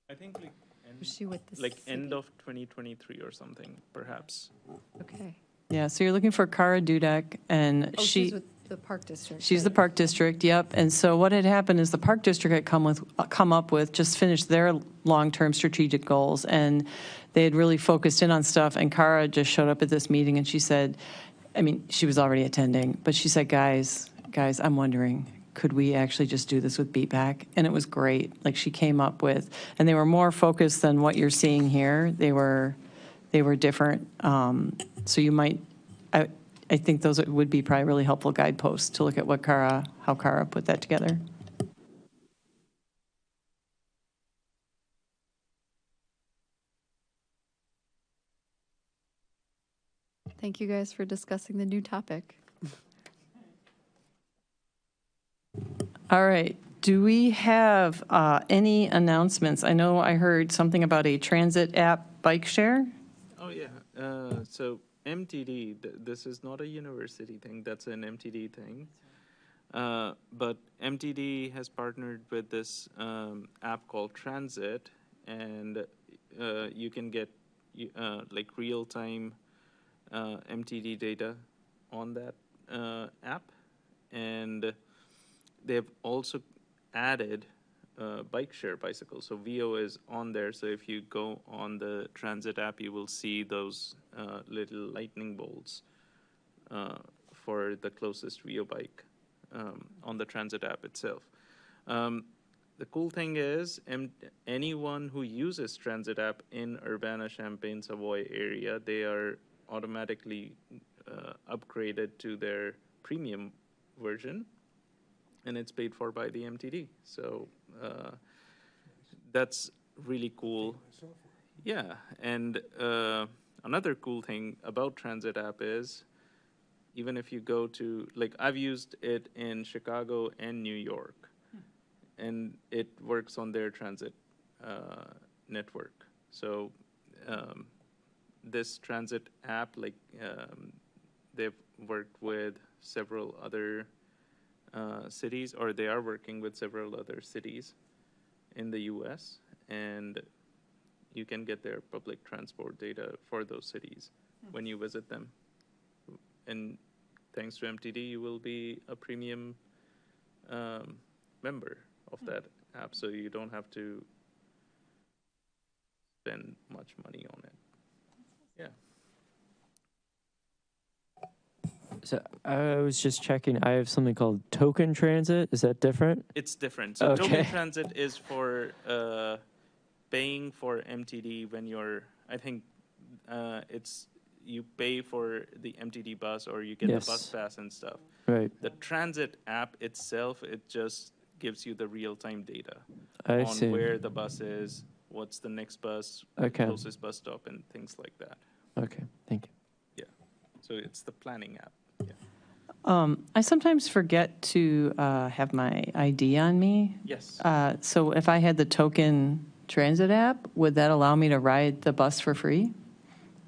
I think Was she with the end city? of 2023 or something, perhaps. Okay. Yeah, so you're looking for Cara Dudek, and Oh, she's with the Park District. she's the right. Park District, yep. And so what had happened is the Park District had come up with, just finished their long-term strategic goals, and they had really focused in on stuff, and Cara just showed up at this meeting, and she said, I mean, she was already attending, but she said, guys, I'm wondering, could we actually just do this with BPAC? And it was great. Like, she came up with, and they were more focused than what you're seeing here. They were different. So you might, I think those would be probably really helpful guideposts to look at how Cara put that together. Thank you guys for discussing the new topic. All right. Do we have any announcements? I know I heard something about a transit app bike share. Oh, yeah. So MTD, this is not a university thing, that's an MTD thing. But MTD has partnered with this app called Transit, and you can get like real-time MTD data on that app. And they've also added bike share bicycles. So VO is on there. So if you go on the Transit app, you will see those little lightning bolts for the closest VO bike on the Transit app itself. The cool thing is anyone who uses Transit app in Urbana, Champaign, Savoy area, they are automatically upgraded to their premium version, and it's paid for by the MTD. So that's really cool. Yeah, and another cool thing about Transit app is even if you go to, like, I've used it in Chicago and New York, and it works on their transit network. So this Transit app, like, they've worked with several other cities, or they are working with several other cities in the US, and you can get their public transport data for those cities when you visit them. And thanks to MTD, you will be a premium member of that app, so you don't have to spend much money on it. Yeah. So I was just checking. I have something called token transit. Is that different? It's different. So Okay. token transit is for paying for MTD when you're, I think it's, you pay for the MTD bus or you get Yes. the bus pass and stuff. Right. The transit app itself, it just gives you the real-time data I on see. where the bus is, what's the next bus, Okay. closest bus stop, and things like that. Okay. Thank you. Yeah. So it's the planning app. Yeah. I sometimes forget to have my ID on me. Yes. So if I had the token transit app, would that allow me to ride the bus for free?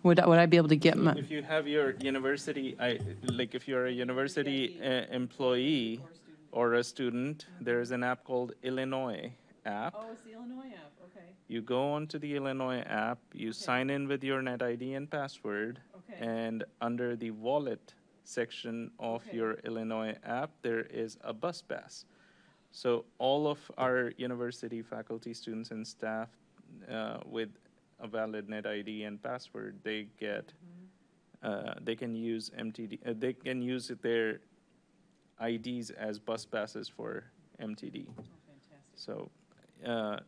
Would I be able to get So my? if you have your university, like if you're a university employee or a student, there is an app called Illinois app. Oh, it's the Illinois app. Okay. You go onto the Illinois app, you sign in with your NetID and password, Okay. and under the wallet section of Okay. your Illinois app, there is a bus pass. So all of our university faculty, students, and staff with a valid NetID and password, they get, they can use MTD, they can use their IDs as bus passes for MTD. Oh, fantastic. So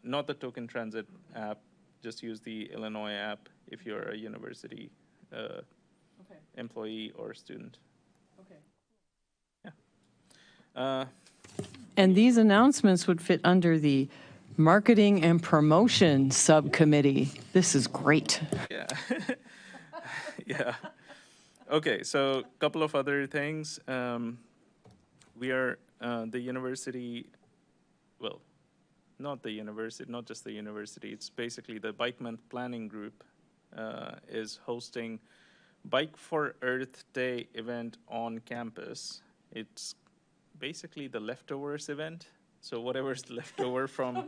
not the token transit app, just use the Illinois app if you're a university Okay. employee or student. Okay. And these announcements would fit under the Marketing and Promotion Subcommittee. This is great. Yeah. Yeah. Okay, so a couple of other things. We are the university, well, not the university, not just the university, it's basically the Bike Month Planning Group is hosting Bike for Earth Day event on campus. It's basically the leftovers event. So whatever's left over from,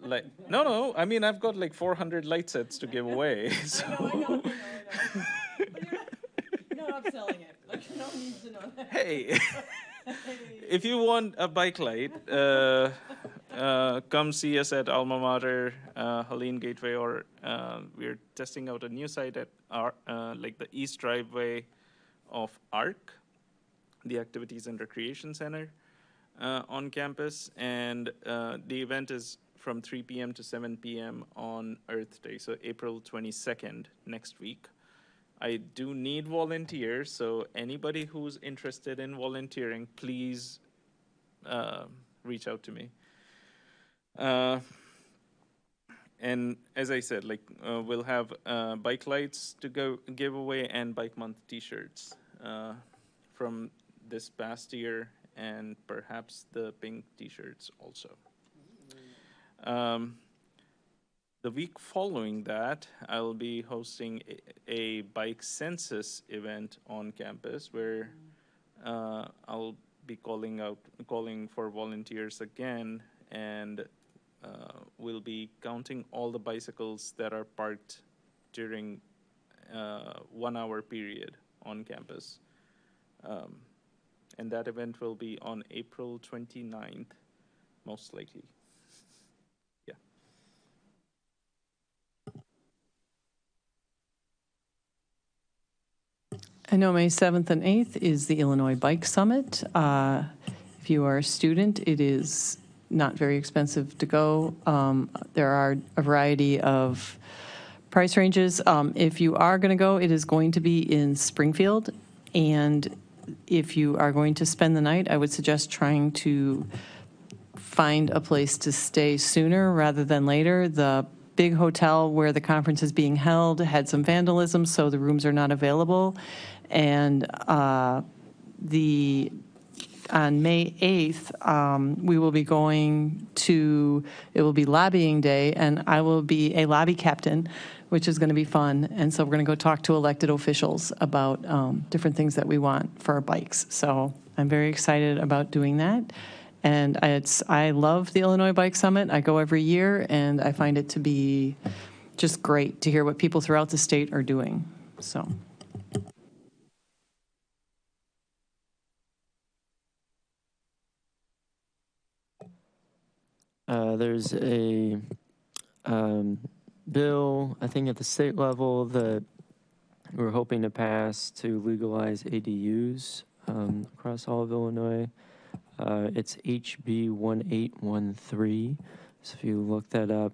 like, no, I mean, I've got like 400 light sets to give away. So. I know. But you're not upselling it. Like, no one needs to know that. Hey, if you want a bike light, come see us at Alma Mater, Helene Gateway, or we're testing out a new site at our, like the East Driveway of ARC, the Activities and Recreation Center. On campus, and the event is from 3 p.m. to 7 p.m. on Earth Day, so April 22nd, next week. I do need volunteers, so anybody who's interested in volunteering, please reach out to me. And as I said, like we'll have bike lights to give away and Bike Month T-shirts from this past year, and perhaps the pink T-shirts also. The week following that, I'll be hosting a bike census event on campus where I'll be calling for volunteers again, and we'll be counting all the bicycles that are parked during 1 hour period on campus. And that event will be on April 29th, most likely. Yeah. I know May 7th and 8th is the Illinois Bike Summit. If you are a student, it is not very expensive to go. There are a variety of price ranges. If you are going to go, it is going to be in Springfield, and if you are going to spend the night, I would suggest trying to find a place to stay sooner rather than later. The big hotel where the conference is being held had some vandalism, so the rooms are not available. And the on May 8th, we will be going to, it will be lobbying day, and I will be a lobby captain, which is going to be fun. And so we're going to go talk to elected officials about different things that we want for our bikes. So I'm very excited about doing that. And I love the Illinois Bike Summit. I go every year, and I find it to be just great to hear what people throughout the state are doing. So. There's a bill, I think at the state level, that we're hoping to pass to legalize ADUs across all of Illinois. It's HB 1813. So if you look that up,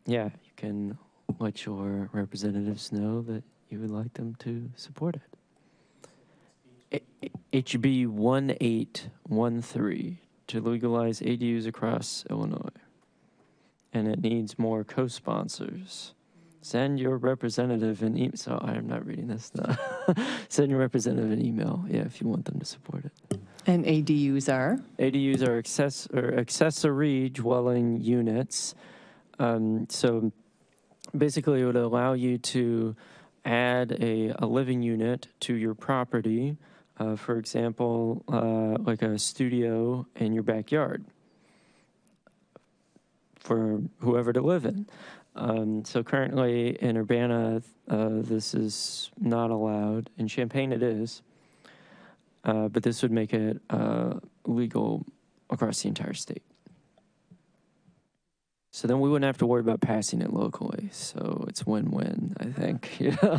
yeah, you can let your representatives know that you would like them to support it. HB 1813 to legalize ADUs across Illinois. And it needs more co-sponsors. Send your representative an email. So I'm not reading this now. Send your representative an email, yeah, if you want them to support it. And ADUs are? ADUs are accessory dwelling units. So basically it would allow you to add a living unit to your property. For example, like a studio in your backyard for whoever to live in. So currently in Urbana, this is not allowed. In Champaign it is. But this would make it legal across the entire state. So then we wouldn't have to worry about passing it locally. So it's win-win, I think. Yeah.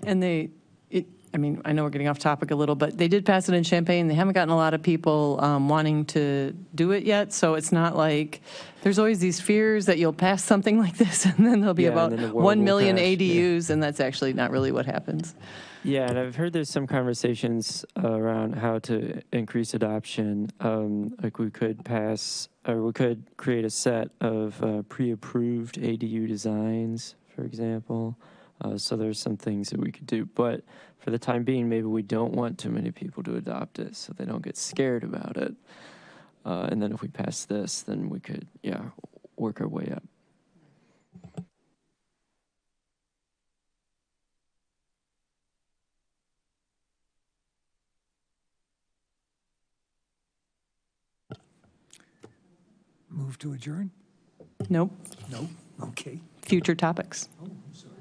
And I mean, I know we're getting off topic a little, but they did pass it in Champaign. They haven't gotten a lot of people wanting to do it yet. So it's not like, there's always these fears that you'll pass something like this and then there'll be about 1 million ADUs, and that's actually not really what happens. Yeah, and I've heard there's some conversations around how to increase adoption. Like we could pass, or we could create a set of pre-approved ADU designs, for example. So there's some things that we could do. But for the time being, maybe we don't want too many people to adopt it so they don't get scared about it. And then if we pass this, then we could, yeah, work our way up. Move to adjourn? Nope. No? Okay. Future topics. Oh, I'm sorry.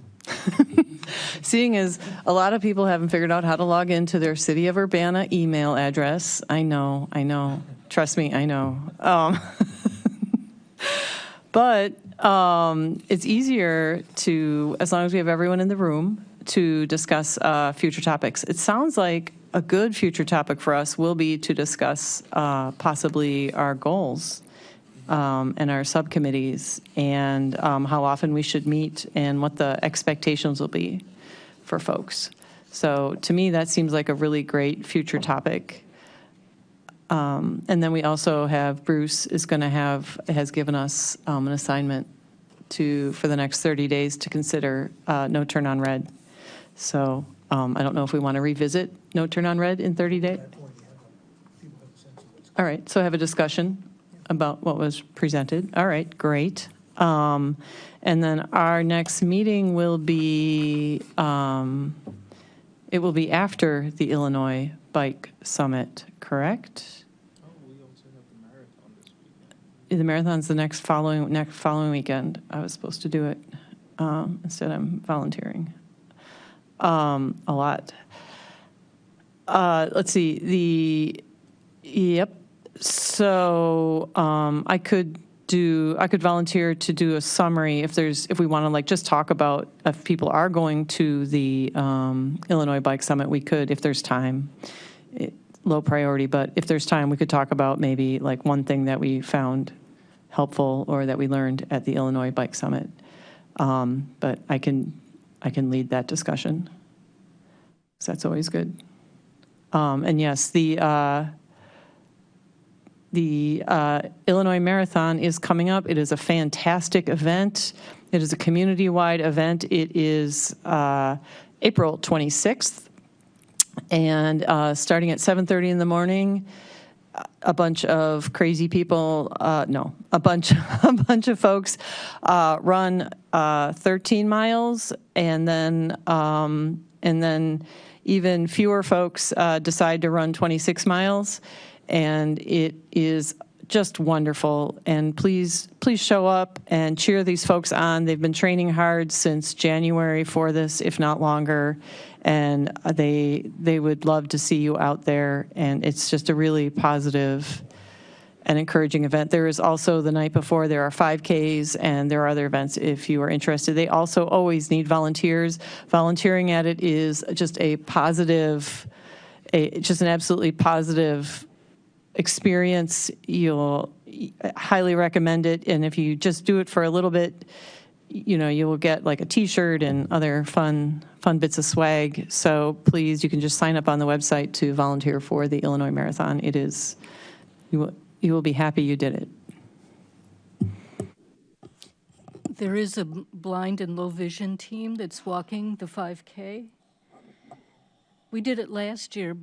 Seeing as a lot of people haven't figured out how to log into their City of Urbana email address. I know. Trust me, I know. But it's easier to, as long as we have everyone in the room, to discuss future topics. It sounds like a good future topic for us will be to discuss possibly our goals and our subcommittees, and how often we should meet and what the expectations will be for folks. So to me, that seems like a really great future topic. And then we also have, Bruce is going to has given us an assignment for the next 30 days to consider no turn on red. So I don't know if we want to revisit no turn on red in 30 days. All right, so have a discussion about what was presented. All right, great. And then our next meeting will be, it will be after the Illinois Bike Summit, correct? Oh, we also have the marathon this weekend. The marathon's the next following weekend. I was supposed to do it. Instead, I'm volunteering. A lot. Let's see, yep. So I could volunteer to do a summary if we want to like just talk about if people are going to the Illinois Bike Summit, we could, if there's time. Low priority, but if there's time, we could talk about maybe like one thing that we found helpful or that we learned at the Illinois Bike Summit. But I can lead that discussion. So that's always good. And yes, the Illinois Marathon is coming up. It is a fantastic event. It is a community-wide event. It is April 26th. And starting at 7:30 in the morning, a bunch of crazy people, no, a bunch of folks run 13 miles, and then even fewer folks decide to run 26 miles, and it is just wonderful. And please show up and cheer these folks on. They've been training hard since January for this, if not longer, and they would love to see you out there. And it's just a really positive and encouraging event. There is also the night before, there are 5Ks, and there are other events if you are interested. They also always need volunteers. Volunteering at it is just a positive, just an absolutely positive experience. You'll highly recommend it. And if you just do it for a little bit, you know, you will get like a t-shirt and other fun bits of swag. So please, you can just sign up on the website to volunteer for the Illinois Marathon. It is, you will be happy you did it. There is a blind and low vision team that's walking the 5K. We did it last year,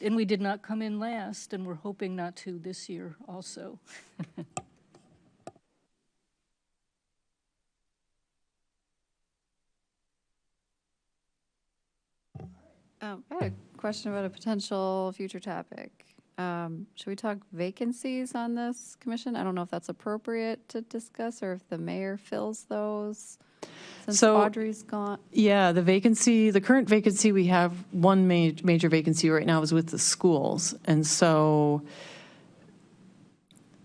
and we did not come in last, and we're hoping not to this year also. I had a question about a potential future topic. Should we talk vacancies on this commission? I don't know if that's appropriate to discuss or if the mayor fills those since So- Audrey's gone. Yeah, the current vacancy, we have one major vacancy right now is with the schools. And so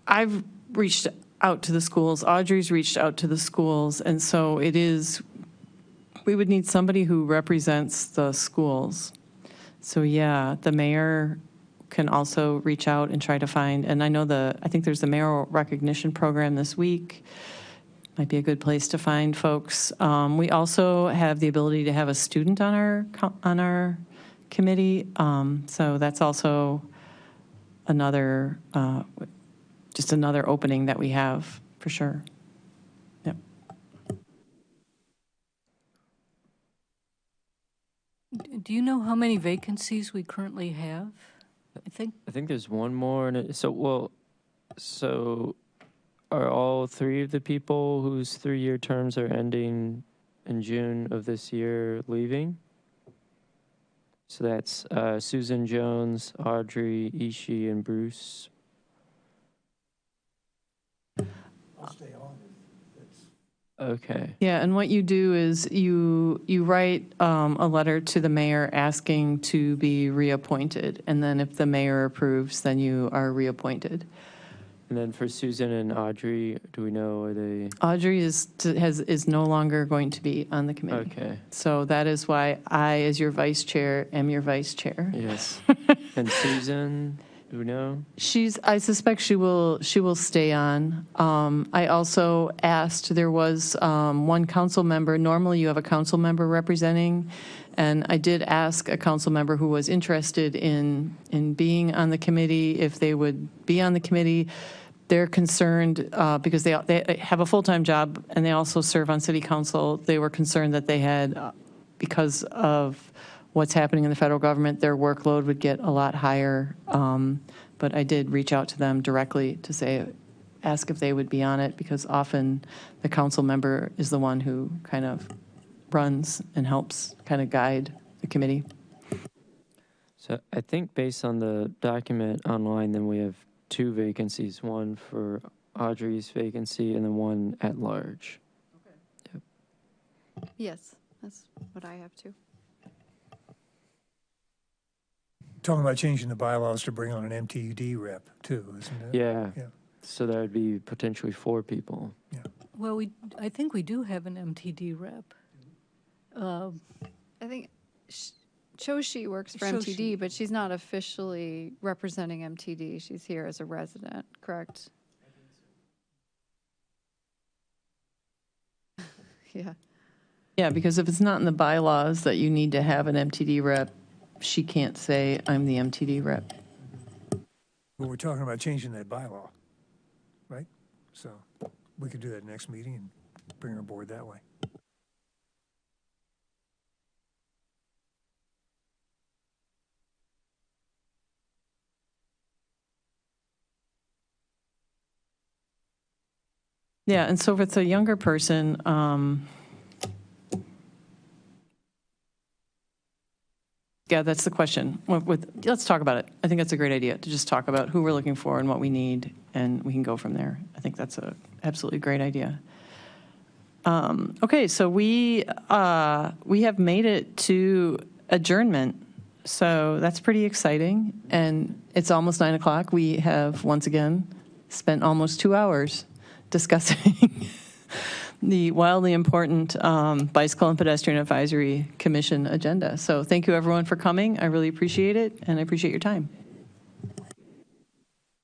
I've reached out to the schools, Audrey's reached out to the schools, and so we would need somebody who represents the schools. So yeah, the mayor can also reach out and try to find, and I think there's the mayoral recognition program this week. Might be a good place to find folks. We also have the ability to have a student on our committee. So that's also another, just another opening that we have for sure. Yep. Do you know how many vacancies we currently have? I think there's one more. So are all three of the people whose 3-year terms are ending in June of this year leaving? So that's Susan Jones, Audrey, Ishii, and Bruce. I'll stay on. Okay. Yeah, and what you do is you write a letter to the mayor asking to be reappointed, and then if the mayor approves, then you are reappointed. And then for Susan and Audrey, do we know, are they? Audrey is no longer going to be on the committee. Okay. So that is why I, as your vice chair, am your vice chair. Yes. And Susan, do we know? I suspect she will stay on. I also asked, there was one council member, normally you have a council member representing, and I did ask a council member who was interested in being on the committee if they would be on the committee. They're concerned because they have a full-time job and they also serve on city council. They were concerned that they had, because of what's happening in the federal government, their workload would get a lot higher. But I did reach out to them directly to ask if they would be on it, because often the council member is the one who kind of runs and helps kind of guide the committee. So I think based on the document online, then we have 2 vacancies, one for Audrey's vacancy and then one at large. Okay. Yep. Yes, that's what I have too. Talking about changing the bylaws to bring on an MTD rep too, isn't it? Yeah. Yeah. So that would be potentially 4 people. Yeah. Well, I think we do have an MTD rep. I think Choshi works for Choshi. MTD, but she's not officially representing MTD. She's here as a resident, correct? Yeah. Yeah, because if it's not in the bylaws that you need to have an MTD rep, she can't say, I'm the MTD rep. Well, we're talking about changing that bylaw, right? So we could do that next meeting and bring her aboard that way. Yeah, and so with the younger person, yeah, that's the question. Let's talk about it. I think that's a great idea, to just talk about who we're looking for and what we need, and we can go from there. I think that's a absolutely great idea. Okay, so we have made it to adjournment, so that's pretty exciting, and it's almost 9 o'clock. We have, once again, spent almost 2 hours discussing the wildly important Bicycle and Pedestrian Advisory Commission agenda. So thank you, everyone, for coming. I really appreciate it, and I appreciate your time.